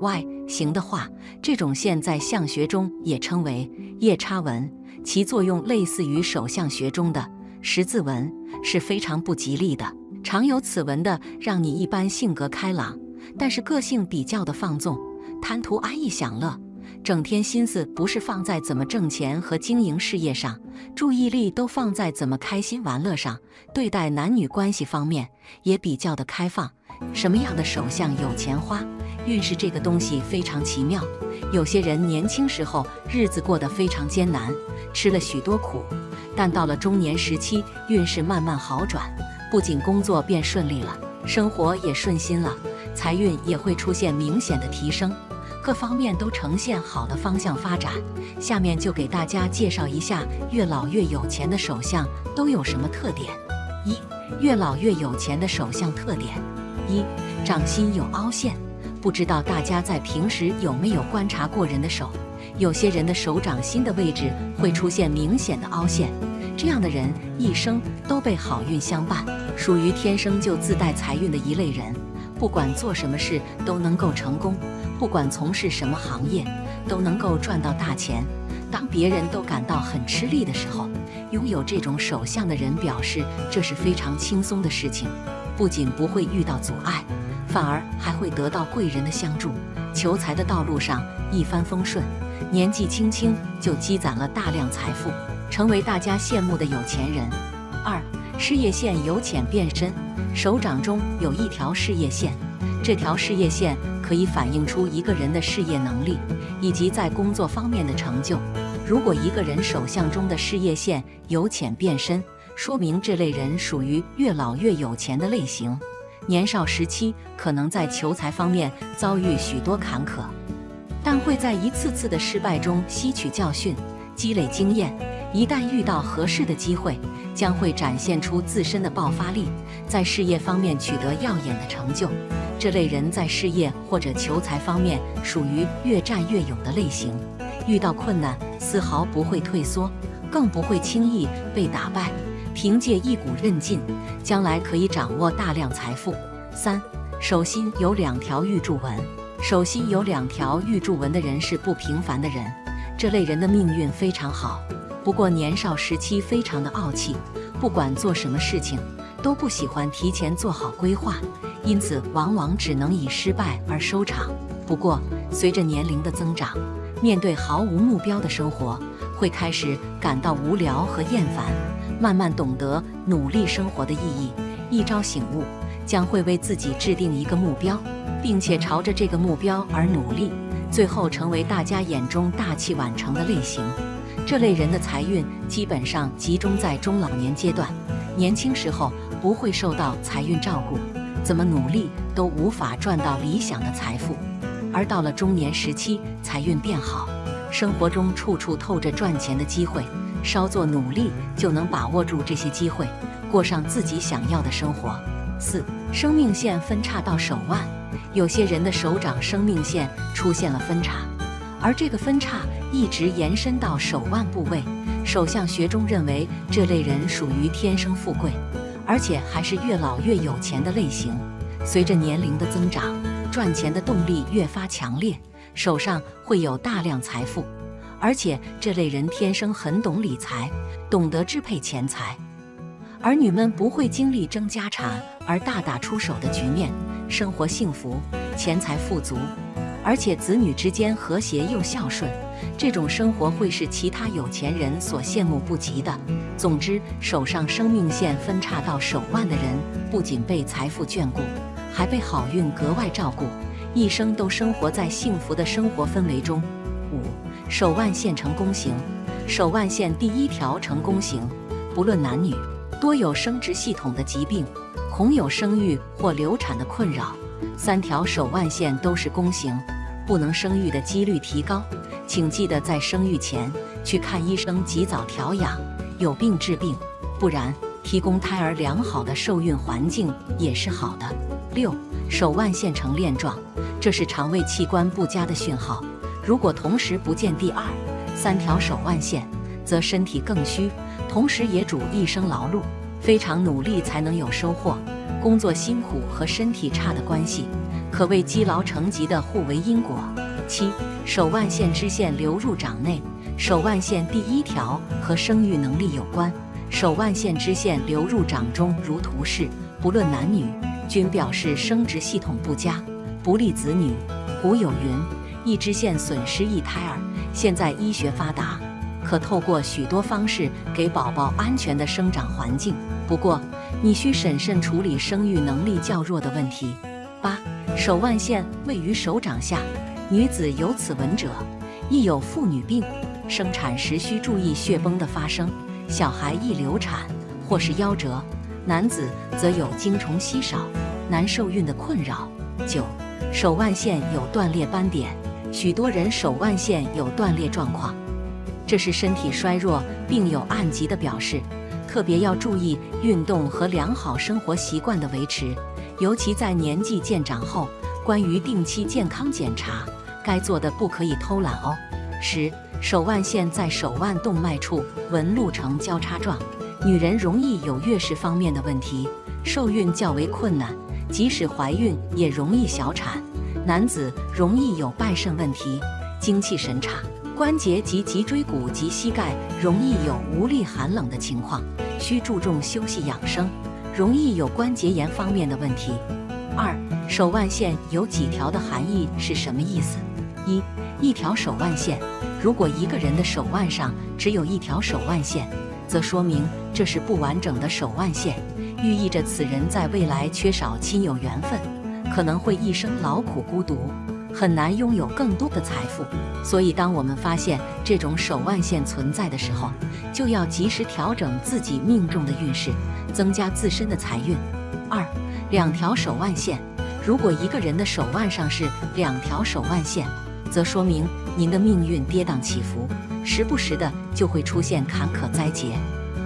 Y 形的话，这种线在相学中也称为夜叉纹，其作用类似于手相学中的十字纹，是非常不吉利的。常有此纹的，让你一般性格开朗，但是个性比较的放纵，贪图安逸享乐，整天心思不是放在怎么挣钱和经营事业上，注意力都放在怎么开心玩乐上。对待男女关系方面也比较的开放，什么样的手相有钱花？运势这个东西非常奇妙，有些人年轻时候日子过得非常艰难，吃了许多苦，但到了中年时期，运势慢慢好转，不仅工作变顺利了，生活也顺心了，财运也会出现明显的提升，各方面都呈现好的方向发展。下面就给大家介绍一下越老越有钱的手相都有什么特点。一、越老越有钱的手相特点。一、掌心有凹陷。不知道大家在平时有没有观察过人的手，有些人的手掌心的位置会出现明显的凹陷，这样的人一生都被好运相伴，属于天生就自带财运的一类人，不管做什么事都能够成功，不管从事什么行业都能够赚到大钱。当别人都感到很吃力的时候，拥有这种手相的人表示这是非常轻松的事情，不仅不会遇到阻碍，反而还会得到贵人的相助，求财的道路上一帆风顺，年纪轻轻就积攒了大量财富，成为大家羡慕的有钱人。二、事业线由浅变深。手掌中有一条事业线，这条事业线可以反映出一个人的事业能力以及在工作方面的成就。如果一个人手相中的事业线由浅变深，说明这类人属于越老越有钱的类型。年少时期可能在求财方面遭遇许多坎坷，但会在一次次的失败中吸取教训，积累经验。一旦遇到合适的机会，将会展现出自身的爆发力，在事业方面取得耀眼的成就。这类人在事业或者求财方面属于越战越勇的类型，遇到困难丝毫不会退缩，更不会轻易被打败，凭借一股韧劲，将来可以掌握大量财富。三、手心有两条玉柱纹。手心有两条玉柱纹的人是不平凡的人，这类人的命运非常好，不过年少时期非常的傲气，不管做什么事情都不喜欢提前做好规划，因此往往只能以失败而收场。不过随着年龄的增长，面对毫无目标的生活，会开始感到无聊和厌烦，慢慢懂得努力生活的意义，一朝醒悟，将会为自己制定一个目标，并且朝着这个目标而努力，最后成为大家眼中大器晚成的类型。这类人的财运基本上集中在中老年阶段，年轻时候不会受到财运照顾，怎么努力都无法赚到理想的财富。而到了中年时期，财运变好，生活中处处透着赚钱的机会，稍作努力就能把握住这些机会，过上自己想要的生活。四、生命线分叉到手腕。有些人的手掌生命线出现了分叉，而这个分叉一直延伸到手腕部位。手相学中认为这类人属于天生富贵，而且还是越老越有钱的类型。随着年龄的增长，赚钱的动力越发强烈，手上会有大量财富，而且这类人天生很懂理财，懂得支配钱财。儿女们不会经历争家产而大打出手的局面，生活幸福，钱财富足，而且子女之间和谐又孝顺，这种生活会是其他有钱人所羡慕不及的。总之，手上生命线分叉到手腕的人，不仅被财富眷顾，还被好运格外照顾，一生都生活在幸福的生活氛围中。五、手腕线成弓形。手腕线第一条成弓形，不论男女，多有生殖系统的疾病，恐有生育或流产的困扰。三条手腕线都是弓形，不能生育的几率提高，请记得在生育前去看医生，及早调养，有病治病，不然提供胎儿良好的受孕环境也是好的。六、手腕线成链状，这是肠胃器官不佳的讯号。如果同时不见第二、三条手腕线，则身体更虚，同时也主一生劳碌，非常努力才能有收获。工作辛苦和身体差的关系，可谓积劳成疾的互为因果。七、手腕线支线流入掌内。手腕线第一条和生育能力有关，手腕线支线流入掌中如图示，不论男女，均表示生殖系统不佳，不利子女。古有云，一支线损失一胎儿。现在医学发达，可透过许多方式给宝宝安全的生长环境。不过你需审慎处理生育能力较弱的问题。8. 手腕线位于手掌下，女子有此纹者，易有妇女病，生产时需注意血崩的发生，小孩易流产或是夭折，男子则有精虫稀少、难受孕的困扰。9. 手腕线有断裂斑点，许多人手腕线有断裂状况，这是身体衰弱并有暗疾的表示，特别要注意运动和良好生活习惯的维持，尤其在年纪渐长后，关于定期健康检查，该做的不可以偷懒哦。10. 手腕线在手腕动脉处纹路呈交叉状，女人容易有月事方面的问题，受孕较为困难，即使怀孕也容易小产。男子容易有败肾问题，精气神差，关节及脊椎骨及膝盖容易有无力寒冷的情况，需注重休息养生，容易有关节炎方面的问题。2. 手腕线有几条的含义是什么意思？一条手腕线，如果一个人的手腕上只有一条手腕线，则说明这是不完整的手腕线，寓意着此人在未来缺少亲友缘分，可能会一生劳苦孤独，很难拥有更多的财富。所以当我们发现这种手腕线存在的时候，就要及时调整自己命中的运势，增加自身的财运。2. 两条手腕线，如果一个人的手腕上是2条手腕线，则说明您的命运跌宕起伏，时不时的就会出现坎坷灾劫，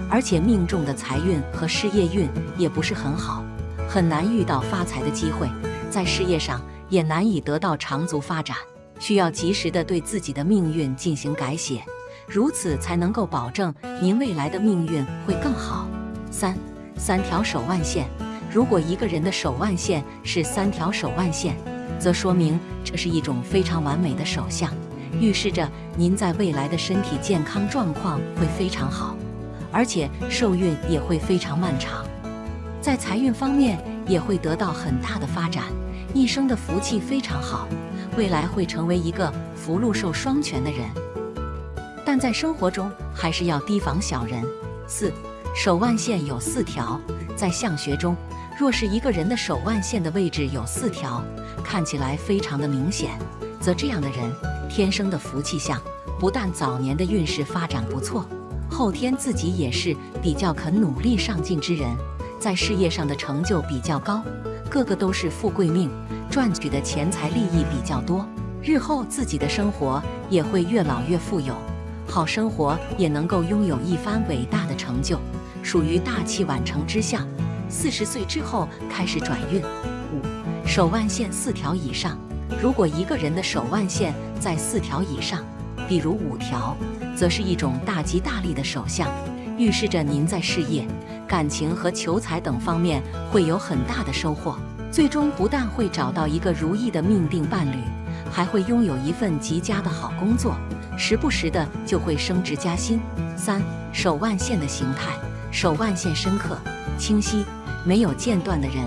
而且命中的财运和事业运也不是很好，很难遇到发财的机会，在事业上也难以得到长足发展，需要及时的对自己的命运进行改写，如此才能够保证您未来的命运会更好。3条手腕线，如果一个人的手腕线是3条手腕线，则说明这是一种非常完美的手相，预示着您在未来的身体健康状况会非常好，而且受孕也会非常漫长，在财运方面也会得到很大的发展，一生的福气非常好，未来会成为一个福禄寿双全的人。但在生活中还是要提防小人。4. 手腕线有4条，在相学中，若是一个人的手腕线的位置有4条，看起来非常的明显，则这样的人天生的福气相，不但早年的运势发展不错，后天自己也是比较肯努力上进之人，在事业上的成就比较高，个个都是富贵命，赚取的钱财利益比较多，日后自己的生活也会越老越富有，好生活也能够拥有一番伟大的成就，属于大器晚成之相。40岁之后开始转运。5. 手腕线4条以上，如果一个人的手腕线在4条以上，比如5条，则是一种大吉大利的手相，预示着您在事业、感情和求财等方面会有很大的收获，最终不但会找到一个如意的命定伴侣，还会拥有一份极佳的好工作，时不时的就会升职加薪。3. 手腕线的形态，手腕线深刻、清晰、没有间断的人，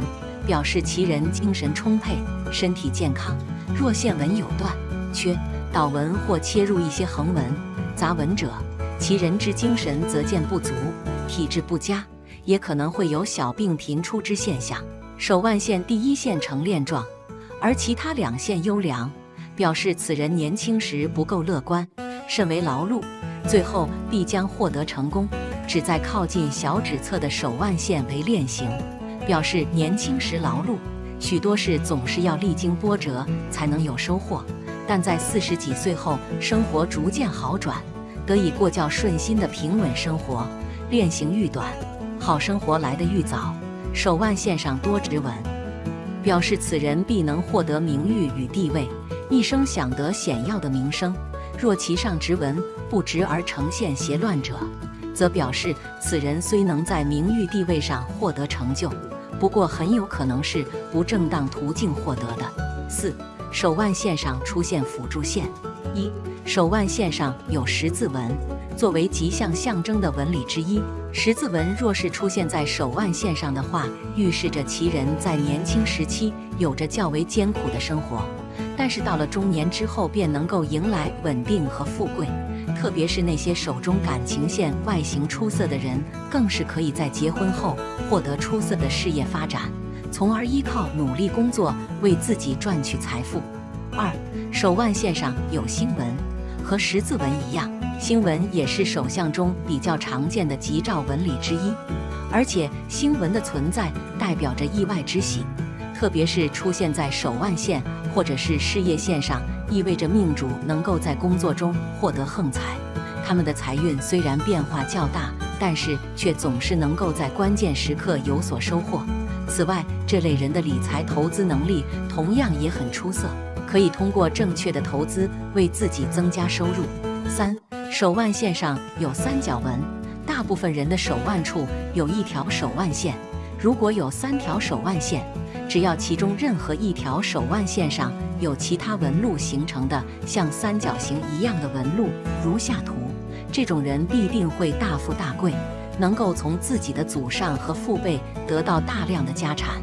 表示其人精神充沛，身体健康。若线纹有断、缺、倒纹或切入一些横纹、杂纹者，其人之精神则见不足，体质不佳，也可能会有小病频出之现象。手腕线第1线呈链状，而其他2线优良，表示此人年轻时不够乐观，甚为劳碌，最后必将获得成功。只在靠近小指侧的手腕线为链形，表示年轻时劳碌，许多事总是要历经波折才能有收获，但在40几岁后，生活逐渐好转，得以过较顺心的平稳生活。链形愈短，好生活来得愈早。手腕线上多直纹，表示此人必能获得名誉与地位，一生享得显耀的名声。若其上直纹不直而呈现斜乱者，则表示此人虽能在名誉地位上获得成就，不过很有可能是不正当途径获得的。4. 手腕线上出现辅助线。1. 手腕线上有十字纹，作为吉祥象征的纹理之一，十字纹若是出现在手腕线上的话，预示着其人在年轻时期有着较为艰苦的生活，但是到了中年之后便能够迎来稳定和富贵，特别是那些手中感情线、外形出色的人，更是可以在结婚后获得出色的事业发展，从而依靠努力工作为自己赚取财富。2. 手腕线上有星纹，和十字纹一样，星纹也是手相中比较常见的吉兆纹理之一，而且星纹的存在代表着意外之喜，特别是出现在手腕线或者是事业线上，意味着命主能够在工作中获得横财。他们的财运虽然变化较大，但是却总是能够在关键时刻有所收获。此外，这类人的理财投资能力同样也很出色，可以通过正确的投资为自己增加收入。3. 手腕线上有三角纹，大部分人的手腕处有一条手腕线，如果有3条手腕线，只要其中任何一条手腕线上有其他纹路形成的像三角形一样的纹路，如下图，这种人必定会大富大贵，能够从自己的祖上和父辈得到大量的家产，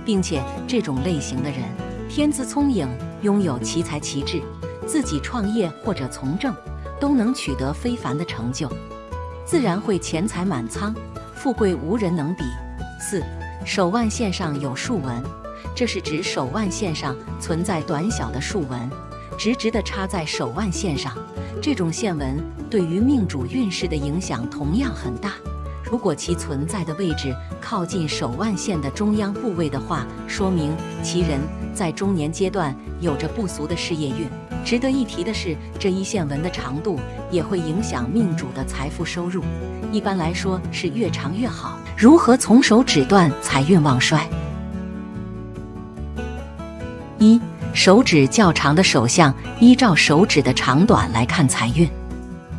并且这种类型的人天资聪颖，拥有奇才奇智，自己创业或者从政都能取得非凡的成就，自然会钱财满仓，富贵无人能比。4. 手腕线上有竖纹，这是指手腕线上存在短小的竖纹，直直地插在手腕线上。这种线纹对于命主运势的影响同样很大。如果其存在的位置靠近手腕线的中央部位的话，说明其人在中年阶段有着不俗的事业运。值得一提的是，这一线纹的长度也会影响命主的财富收入，一般来说是越长越好。如何从手指断财运旺衰？1. 手指较长的手相，依照手指的长短来看财运。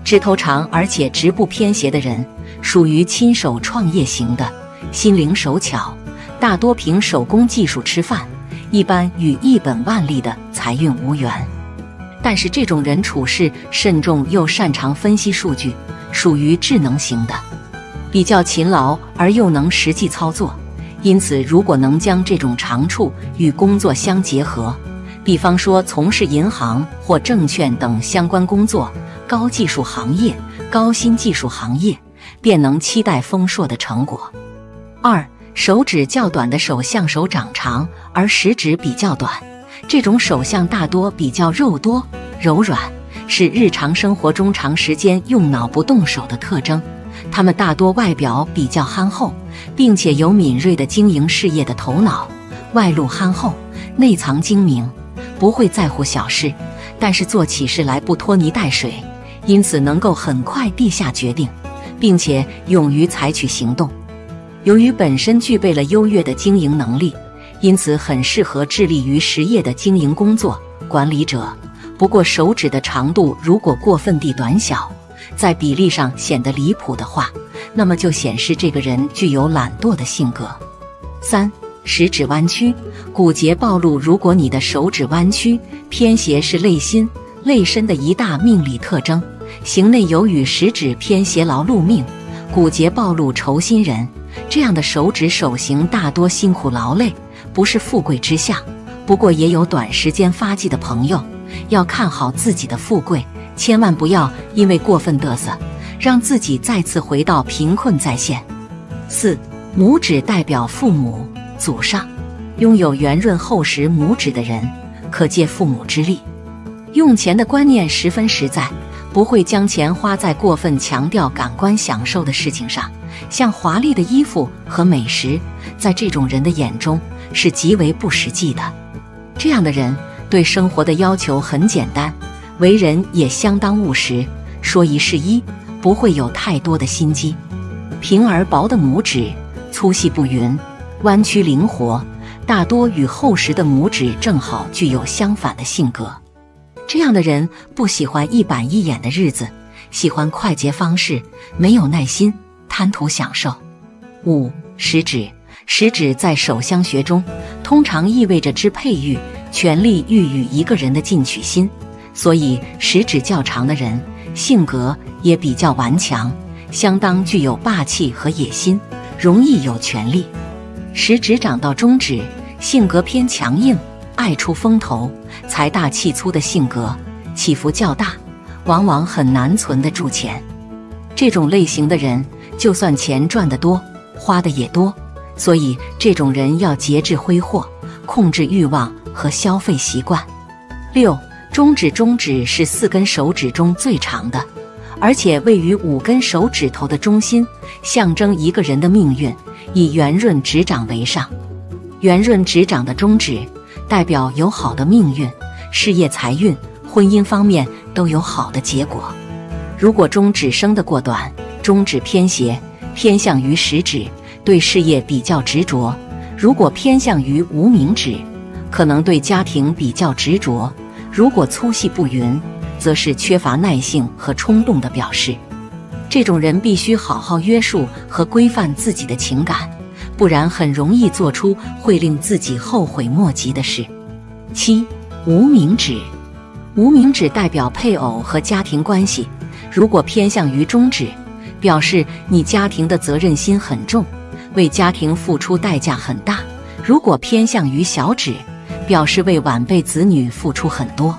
指头长而且直不偏斜的人，属于亲手创业型的，心灵手巧，大多凭手工技术吃饭，一般与一本万利的财运无缘。但是这种人处事慎重又擅长分析数据，属于智能型的，比较勤劳而又能实际操作。因此如果能将这种长处与工作相结合，比方说从事银行或证券等相关工作，高技术行业、高新技术行业，便能期待丰硕的成果。2. 手指较短的手相，手掌长而食指比较短，这种手相大多比较肉多柔软，是日常生活中长时间用脑不动手的特征。他们大多外表比较憨厚，并且有敏锐的经营事业的头脑，外露憨厚，内藏精明，不会在乎小事，但是做起事来不拖泥带水，因此能够很快地下决定，并且勇于采取行动。由于本身具备了优越的经营能力，因此很适合致力于实业的经营工作管理者。不过手指的长度如果过分地短小，在比例上显得离谱的话，那么就显示这个人具有懒惰的性格。3. 食指弯曲，骨节暴露。如果你的手指弯曲偏斜，是累心累身的一大命理特征。形内有与食指偏斜劳碌命，骨节暴露愁心人，这样的手指手型大多辛苦劳累，不是富贵之相。不过也有短时间发迹的朋友，要看好自己的富贵，千万不要因为过分嘚瑟，让自己再次回到贫困再现。4. 拇指代表父母祖上，拥有圆润厚实拇指的人，可借父母之力。用钱的观念十分实在，不会将钱花在过分强调感官享受的事情上，像华丽的衣服和美食，在这种人的眼中是极为不实际的。这样的人对生活的要求很简单，为人也相当务实，说一是一，不会有太多的心机。平而薄的拇指，粗细不匀，弯曲灵活，大多与厚实的拇指正好具有相反的性格。这样的人不喜欢一板一眼的日子，喜欢快捷方式，没有耐心，贪图享受。5. 食指，食指在手相学中通常意味着支配欲、权力欲与一个人的进取心，所以食指较长的人性格也比较顽强，相当具有霸气和野心，容易有权力。食指长到中指，性格偏强硬，爱出风头，财大气粗的性格，起伏较大，往往很难存得住钱。这种类型的人，就算钱赚得多，花的也多，所以这种人要节制挥霍，控制欲望和消费习惯。6. 中指。中指是4根手指中最长的，而且位于5根手指头的中心，象征一个人的命运，以圆润指掌为上。圆润指掌的中指代表有好的命运，事业财运、婚姻方面都有好的结果。如果中指生得过短，中指偏斜，偏向于食指，对事业比较执着；如果偏向于无名指，可能对家庭比较执着；如果粗细不匀，则是缺乏耐性和冲动的表示。这种人必须好好约束和规范自己的情感，不然很容易做出会令自己后悔莫及的事。7. 无名指。无名指代表配偶和家庭关系，如果偏向于中指，表示你家庭的责任心很重，为家庭付出代价很大；如果偏向于小指，表示为晚辈子女付出很多。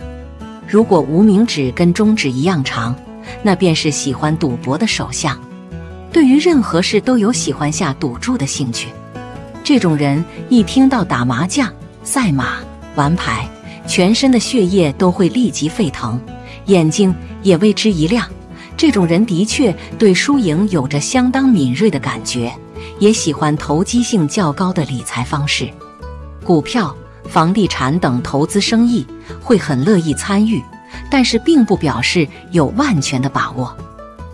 如果无名指跟中指一样长，那便是喜欢赌博的手相，对于任何事都有喜欢下赌注的兴趣。这种人一听到打麻将、赛马、玩牌，全身的血液都会立即沸腾，眼睛也为之一亮。这种人的确对输赢有着相当敏锐的感觉，也喜欢投机性较高的理财方式。股票、房地产等投资生意会很乐意参与，但是并不表示有万全的把握。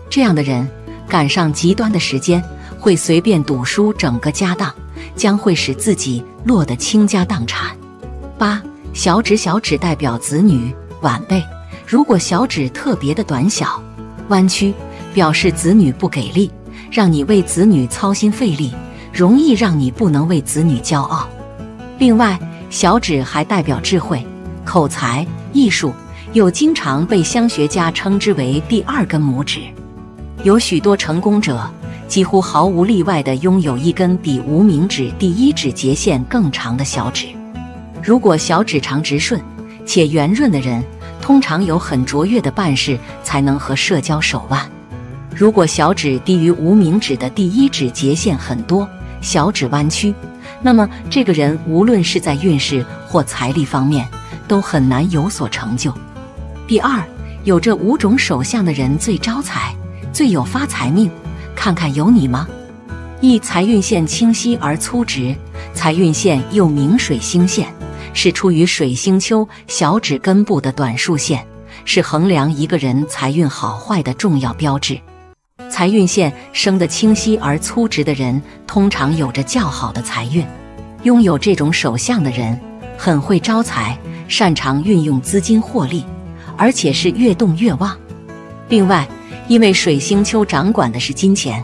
这样的人赶上极端的时间，会随便赌输整个家当，将会使自己落得倾家荡产。8. 小指。小指代表子女、晚辈，如果小指特别的短小、弯曲，表示子女不给力，让你为子女操心费力，容易让你不能为子女骄傲。另外，小指还代表智慧、口才、艺术，又经常被乡学家称之为第2根拇指。有许多成功者几乎毫无例外地拥有一根比无名指第1指节线更长的小指。如果小指长直顺且圆润的人，通常有很卓越的办事才能和社交手腕。如果小指低于无名指的第1指节线很多，小指弯曲，那么这个人无论是在运势或财力方面都很难有所成就。第2，有这5种手相的人最招财，最有发财命，看看有你吗？一、财运线清晰而粗直，财运线又名水星线，是出于水星丘小指根部的短竖线，是衡量一个人财运好坏的重要标志。财运线生得清晰而粗直的人，通常有着较好的财运。拥有这种手相的人，很会招财，擅长运用资金获利，而且是越动越旺。另外，因为水星丘掌管的是金钱，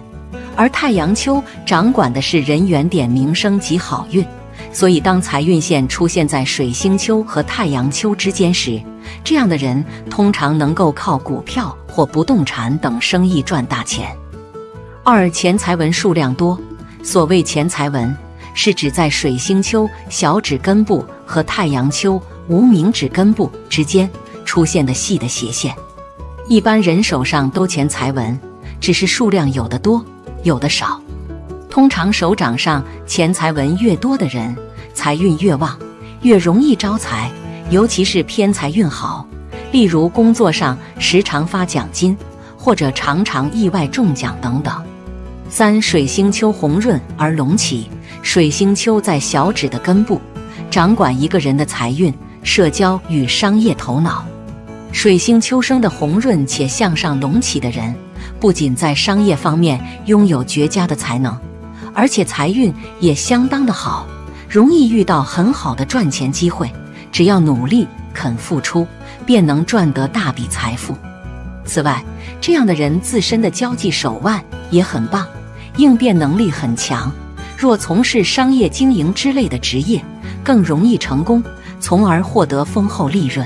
而太阳丘掌管的是人缘点名声及好运，所以当财运线出现在水星丘和太阳丘之间时，这样的人通常能够靠股票或不动产等生意赚大钱。2、钱财纹数量多。所谓钱财纹，是指在水星丘小指根部和太阳丘无名指根部之间出现的细的斜线。一般人手上都钱财纹，只是数量有的多，有的少。通常手掌上钱财纹越多的人，财运越旺，越容易招财，尤其是偏财运好，例如工作上时常发奖金，或者常常意外中奖等等。3、水星丘红润而隆起。水星丘在小指的根部，掌管一个人的财运、社交与商业头脑。水星丘生的红润且向上隆起的人，不仅在商业方面拥有绝佳的才能，而且财运也相当的好，容易遇到很好的赚钱机会，只要努力肯付出，便能赚得大笔财富。此外，这样的人自身的交际手腕也很棒，应变能力很强，若从事商业经营之类的职业，更容易成功，从而获得丰厚利润。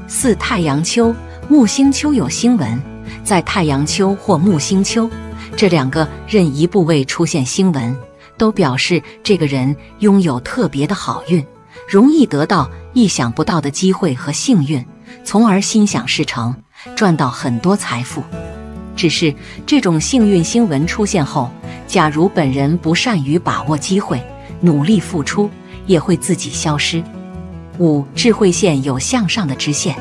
4、太阳丘、木星丘有星纹，在太阳丘或木星丘这2个任一部位出现星纹，都表示这个人拥有特别的好运，容易得到意想不到的机会和幸运，从而心想事成，赚到很多财富。只是这种幸运星纹出现后，假如本人不善于把握机会，努力付出，也会自己消失。5. 智慧线有向上的支线。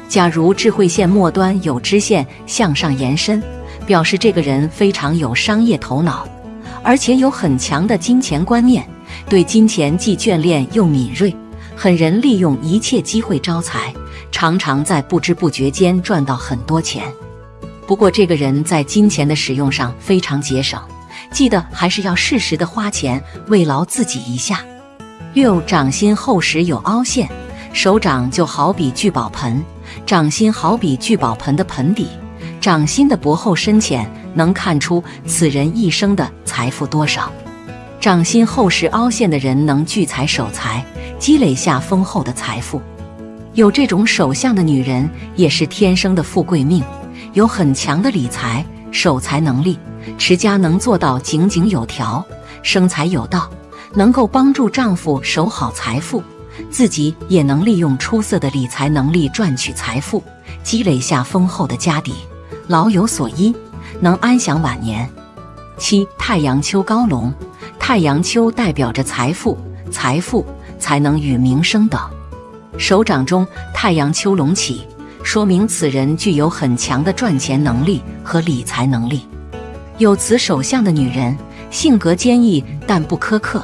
假如智慧线末端有支线向上延伸，表示这个人非常有商业头脑，而且有很强的金钱观念，对金钱既眷恋又敏锐，很能利用一切机会招财，常常在不知不觉间赚到很多钱。不过这个人在金钱的使用上非常节省，记得还是要适时的花钱，慰劳自己一下。6. 掌心厚实有凹陷。手掌就好比聚宝盆，掌心好比聚宝盆的盆底，掌心的薄厚深浅能看出此人一生的财富多少。掌心厚实凹陷的人能聚财守财，积累下丰厚的财富。有这种手相的女人也是天生的富贵命，有很强的理财守财能力，持家能做到井井有条，生财有道，能够帮助丈夫守好财富，自己也能利用出色的理财能力赚取财富，积累下丰厚的家底，老有所依，能安享晚年。7. 太阳丘高隆。太阳丘代表着财富、财富、才能与名声等。手掌中太阳丘隆起，说明此人具有很强的赚钱能力和理财能力。有此手相的女人，性格坚毅但不苛刻，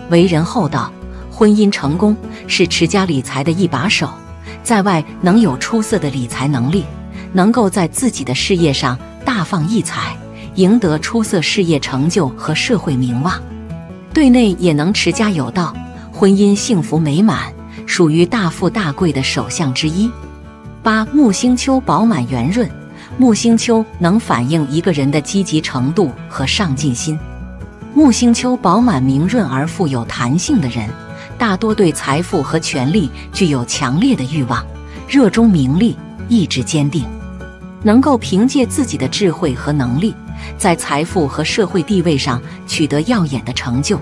为人厚道，婚姻成功，是持家理财的一把手，在外能有出色的理财能力，能够在自己的事业上大放异彩，赢得出色事业成就和社会名望。对内也能持家有道，婚姻幸福美满，属于大富大贵的手相之一。8. 木星丘饱满圆润。木星丘能反映一个人的积极程度和上进心。木星丘饱满明润而富有弹性的人，大多对财富和权力具有强烈的欲望，热衷名利，意志坚定，能够凭借自己的智慧和能力，在财富和社会地位上取得耀眼的成就，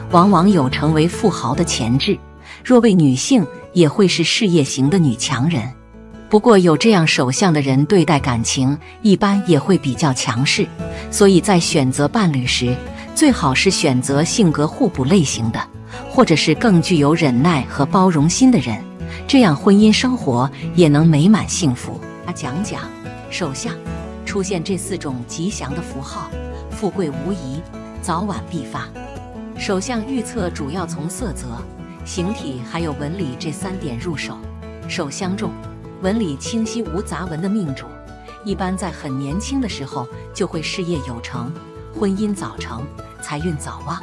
往往有成为富豪的潜质。若为女性，也会是事业型的女强人。不过有这样手相的人对待感情一般也会比较强势，所以在选择伴侣时，最好是选择性格互补类型的，或者是更具有忍耐和包容心的人，这样婚姻生活也能美满幸福。讲讲手相出现这4种吉祥的符号，富贵无疑，早晚必发。手相预测主要从色泽、形体还有纹理这3点入手。手相重，纹理清晰无杂纹的命主，一般在很年轻的时候就会事业有成，婚姻早成，财运早旺。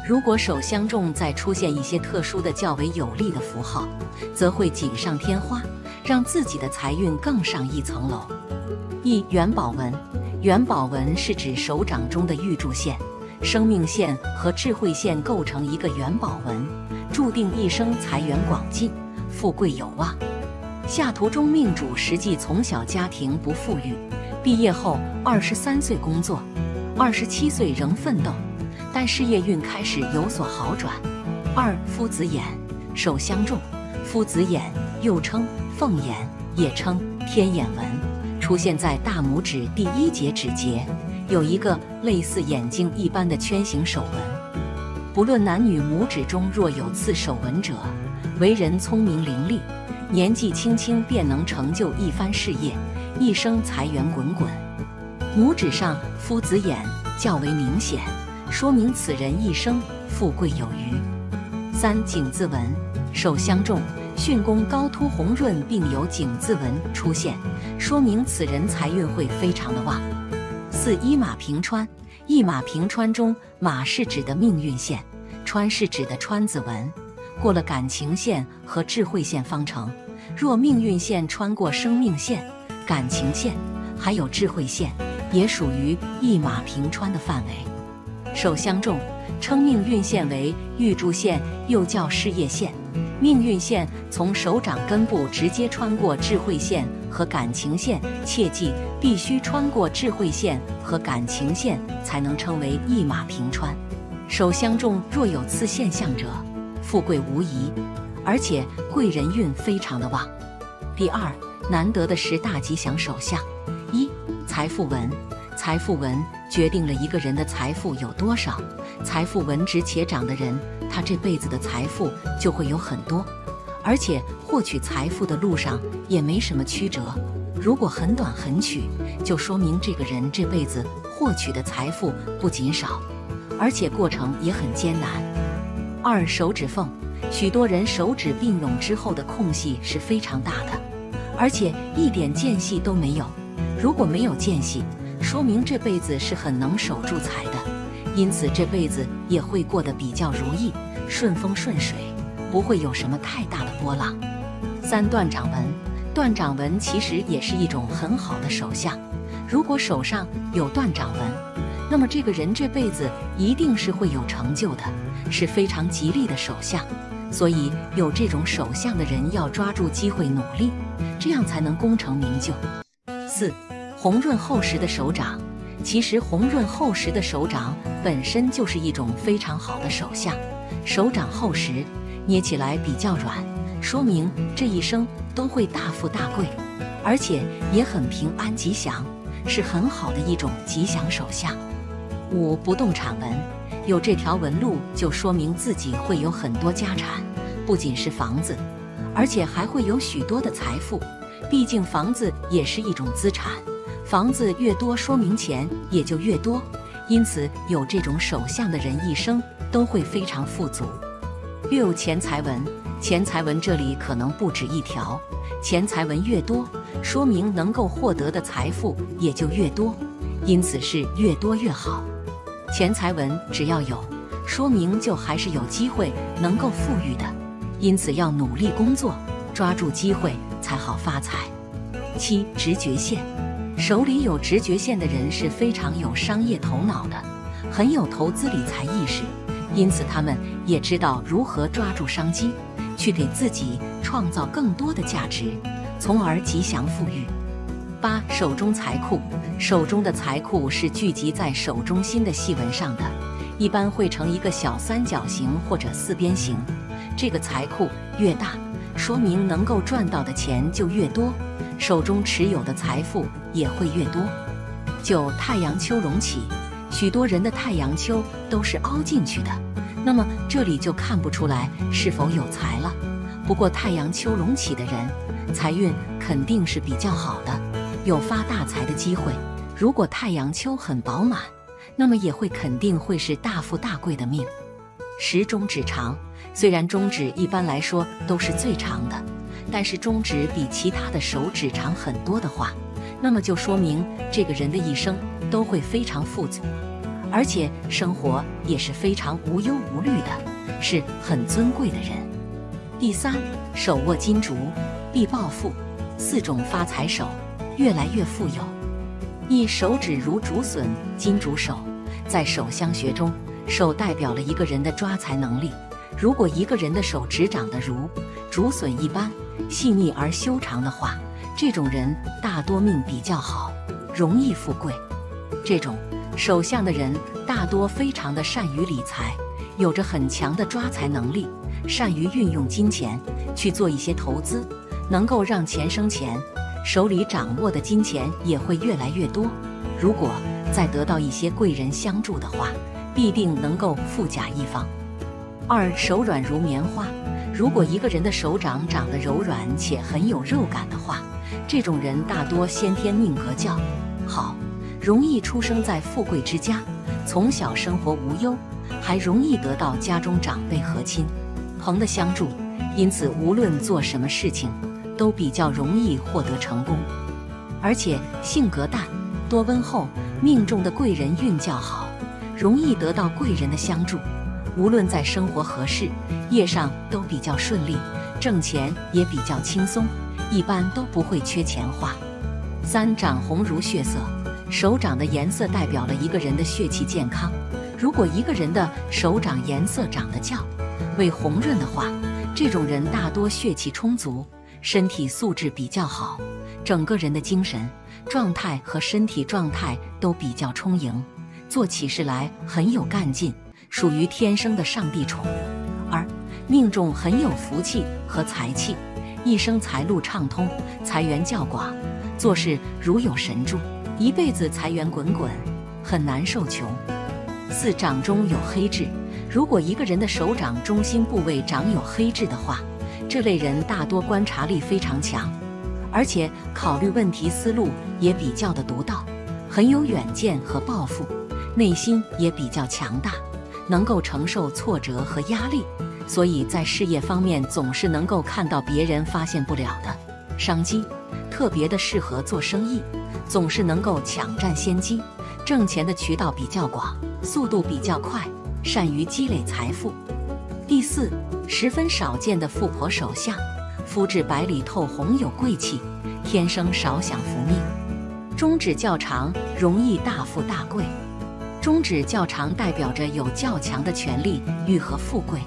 如果手相中再出现一些特殊的较为有利的符号，则会锦上添花，让自己的财运更上一层楼。元宝纹。元宝纹是指手掌中的玉柱线、生命线和智慧线构成一个元宝纹，注定一生财源广进，富贵有望。下图中命主实际从小家庭不富裕，毕业后23岁工作，27岁仍奋斗，但事业运开始有所好转。夫子眼。手相重，夫子眼又称凤眼，也称天眼纹，出现在大拇指第1节指节，有一个类似眼睛一般的圈形手纹。不论男女，拇指中若有此手纹者，为人聪明伶俐，年纪轻轻便能成就一番事业，一生财源滚滚。拇指上夫子眼较为明显，说明此人一生富贵有余。井字纹。手相重，巽宫高凸红润，并有井字纹出现，说明此人财运会非常的旺。一马平川。一马平川中，马是指的命运线，川是指的川字纹，过了感情线和智慧线方程。若命运线穿过生命线、感情线，还有智慧线，也属于一马平川的范围。手相重，称命运线为玉柱线，又叫事业线。命运线从手掌根部直接穿过智慧线和感情线，切记必须穿过智慧线和感情线才能称为一马平川。手相重若有此现象者，富贵无疑，而且贵人运非常的旺。难得的10大吉祥手相。1、财富纹。财富纹决定了一个人的财富有多少。财富纹直且长的人，他这辈子的财富就会有很多，而且获取财富的路上也没什么曲折。如果很短很曲，就说明这个人这辈子获取的财富不仅少，而且过程也很艰难。2、手指缝。许多人手指并拢之后的空隙是非常大的，而且一点间隙都没有。如果没有间隙，说明这辈子是很能守住财的，因此这辈子也会过得比较如意，顺风顺水，不会有什么太大的波浪。3、断掌纹。断掌纹其实也是一种很好的手相。如果手上有断掌纹，那么这个人这辈子一定是会有成就的，是非常吉利的手相。所以有这种手相的人要抓住机会努力，这样才能功成名就。4、红润厚实的手掌。其实红润厚实的手掌本身就是一种非常好的手相。手掌厚实，捏起来比较软，说明这一生都会大富大贵，而且也很平安吉祥，是很好的一种吉祥手相。5、不动产纹。有这条纹路就说明自己会有很多家产，不仅是房子，而且还会有许多的财富。毕竟房子也是一种资产，房子越多说明钱也就越多，因此有这种手相的人一生都会非常富足。6、钱财纹。钱财纹这里可能不止一条，钱财纹越多，说明能够获得的财富也就越多，因此是越多越好。钱财纹只要有，说明就还是有机会能够富裕的，因此要努力工作，抓住机会才好发财。7、直觉线。手里有直觉线的人是非常有商业头脑的，很有投资理财意识，因此他们也知道如何抓住商机，去给自己创造更多的价值，从而吉祥富裕。8、手中财库。手中的财库是聚集在手中心的细纹上的，一般会成一个小三角形或者4边形。这个财库越大，说明能够赚到的钱就越多，手中持有的财富也会越多。9、太阳丘隆起。许多人的太阳丘都是凹进去的，那么这里就看不出来是否有财了。不过太阳丘隆起的人，财运肯定是比较好的，有发大财的机会。如果太阳丘很饱满，那么也会肯定会是大富大贵的命。10、中指长。虽然中指一般来说都是最长的，但是中指比其他的手指长很多的话，那么就说明这个人的一生都会非常富足，而且生活也是非常无忧无虑的，是很尊贵的人。第3，手握金竹必暴富。4种发财手，越来越富有。一、手指如竹笋，金竹手。在手相学中，手代表了一个人的抓财能力。如果一个人的手指长得如竹笋一般细腻而修长的话，这种人大多命比较好，容易富贵。这种手相的人大多非常的善于理财，有着很强的抓财能力，善于运用金钱去做一些投资，能够让钱生钱，手里掌握的金钱也会越来越多。如果再得到一些贵人相助的话，必定能够富甲一方。2、手软如棉花。如果一个人的手掌长得柔软且很有肉感的话，这种人大多先天命格较好，容易出生在富贵之家，从小生活无忧，还容易得到家中长辈和亲朋的相助，因此无论做什么事情都比较容易获得成功。而且性格淡，多温厚，命中的贵人运较好，容易得到贵人的相助，无论在生活和事业上都比较顺利，挣钱也比较轻松，一般都不会缺钱花。3、掌红如血色。手掌的颜色代表了一个人的血气健康。如果一个人的手掌颜色长得较为红润的话，这种人大多血气充足，身体素质比较好，整个人的精神状态和身体状态都比较充盈，做起事来很有干劲，属于天生的上帝宠。2、命中很有福气和财气。一生财路畅通，财源较广，做事如有神助，一辈子财源滚滚，很难受穷。4. 掌中有黑痣，如果一个人的手掌中心部位长有黑痣的话，这类人大多观察力非常强，而且考虑问题思路也比较的独到，很有远见和抱负，内心也比较强大，能够承受挫折和压力，所以在事业方面总是能够看到别人发现不了的商机，特别的适合做生意，总是能够抢占先机，挣钱的渠道比较广，速度比较快，善于积累财富。第4，十分少见的富婆手相，肤质白里透红，有贵气，天生少享福命。中指较长，容易大富大贵。中指较长代表着有较强的权力欲和富贵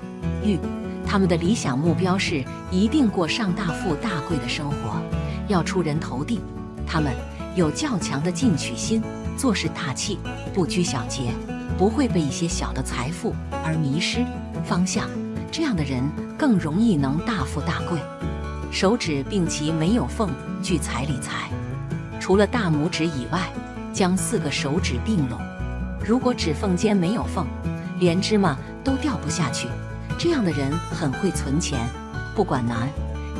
欲，他们的理想目标是一定过上大富大贵的生活，要出人头地。他们有较强的进取心，做事大气，不拘小节，不会被一些小的财富而迷失方向，这样的人更容易能大富大贵。手指并齐没有缝，聚财理财。除了大拇指以外，将4个手指并拢，如果指缝间没有缝，连芝麻都掉不下去，这样的人很会存钱，不管男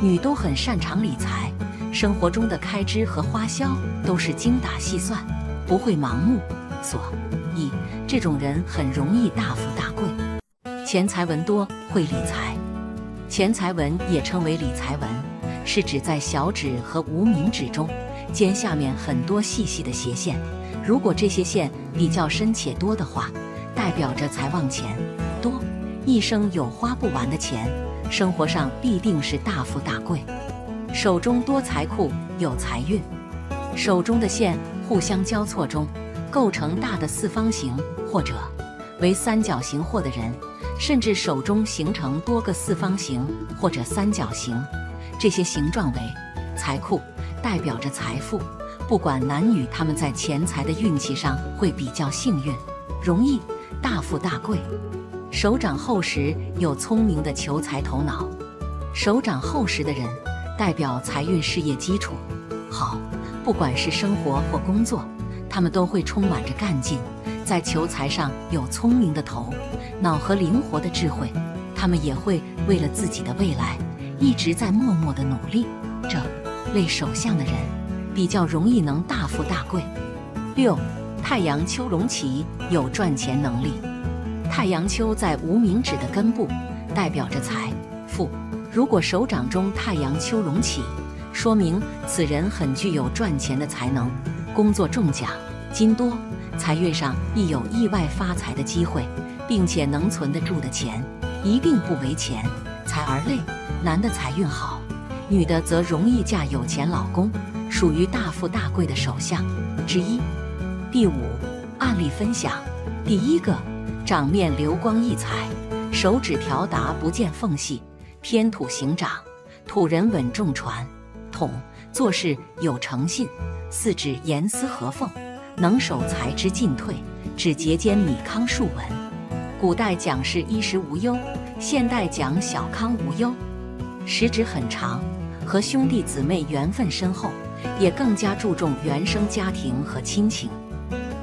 女都很擅长理财，生活中的开支和花销都是精打细算，不会盲目，所以这种人很容易大富大贵。钱财纹多，会理财。钱财纹也称为理财纹，是指在小指和无名指中间下面很多细细的斜线，如果这些线比较深且多的话，代表着财旺钱多，一生有花不完的钱，生活上必定是大富大贵。手中多财库，有财运。手中的线互相交错中构成大的四方形或者为三角形或的人，甚至手中形成多个四方形或者三角形，这些形状为财库，代表着财富。不管男女，他们在钱财的运气上会比较幸运，容易大富大贵。手掌厚实，有聪明的求财头脑。手掌厚实的人代表财运事业基础好，不管是生活或工作，他们都会充满着干劲，在求财上有聪明的头脑和灵活的智慧，他们也会为了自己的未来一直在默默的努力。这类手相的人比较容易能大富大贵。6. 太阳丘隆起，有赚钱能力。太阳丘在无名指的根部，代表着财富。如果手掌中太阳丘隆起，说明此人很具有赚钱的才能，工作中奖金多，财运上亦有意外发财的机会，并且能存得住的钱一定不为钱财而累。男的财运好，女的则容易嫁有钱老公，属于大富大贵的手相之一。第5，案例分享。第1个，掌面流光溢彩，手指条达不见缝隙，偏土行掌，土人稳重传统，做事有诚信，四指严丝合缝，能守财之进退，指节间米糠树纹。古代讲是衣食无忧，现代讲小康无忧。食指很长，和兄弟姊妹缘分深厚，也更加注重原生家庭和亲情。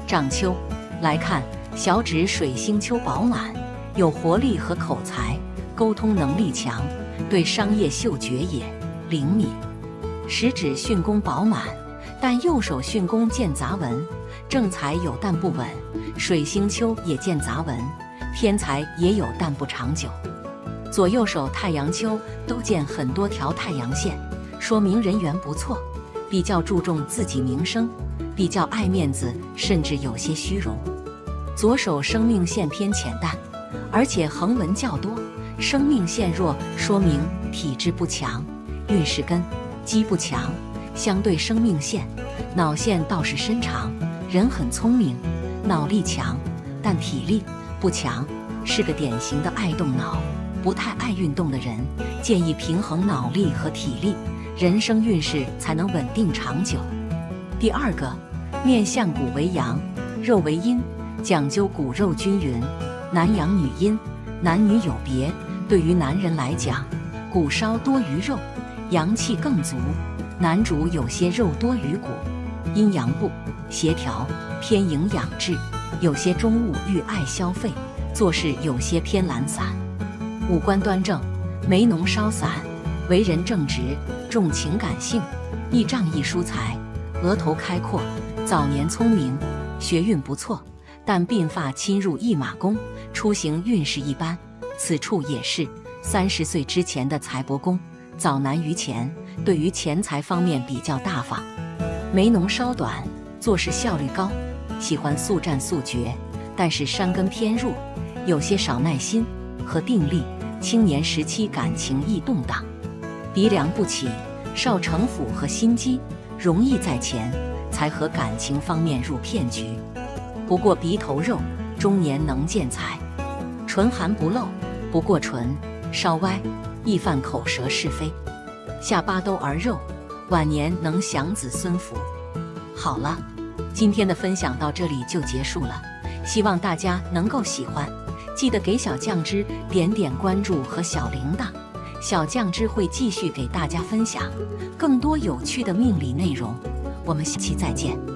掌丘来看，小指水星丘饱满，有活力和口才，沟通能力强，对商业嗅觉也灵敏。食指巽宫饱满，但右手巽宫见杂纹，正财有但不稳，水星丘也见杂纹，偏财也有但不长久。左右手太阳丘都见很多条太阳线，说明人缘不错，比较注重自己名声，比较爱面子，甚至有些虚荣。左手生命线偏浅淡，而且横纹较多，生命线弱，说明体质不强，运势根基不强。相对生命线，脑线倒是深长，人很聪明，脑力强，但体力不强，是个典型的爱动脑不太爱运动的人，建议平衡脑力和体力，人生运势才能稳定长久。第2个，面相骨为阳，肉为阴，讲究骨肉均匀，男阳女阴，男女有别。对于男人来讲，骨稍多于肉，阳气更足，男主有些肉多鱼骨，阴阳不协调，偏营养质，有些中物欲爱消费，做事有些偏懒散。五官端正，眉浓稍散，为人正直，重情感性，易仗义疏财，额头开阔，早年聪明，学运不错，但鬓发侵入驿马宫，出行运势一般。此处也是30岁之前的财帛宫，早难于钱，对于钱财方面比较大方。眉浓稍短，做事效率高，喜欢速战速决，但是山根偏弱，有些少耐心和定力，青年时期感情易动荡。鼻梁不起，少城府和心机，容易在钱财和感情方面入骗局。不过鼻头肉，中年能见财。唇含不露，不过唇，稍歪，易犯口舌是非。下巴兜而肉，晚年能享子孙福。好了，今天的分享到这里就结束了，希望大家能够喜欢，记得给小酱汁点点关注和小铃铛，小酱汁会继续给大家分享更多有趣的命理内容。我们下期再见。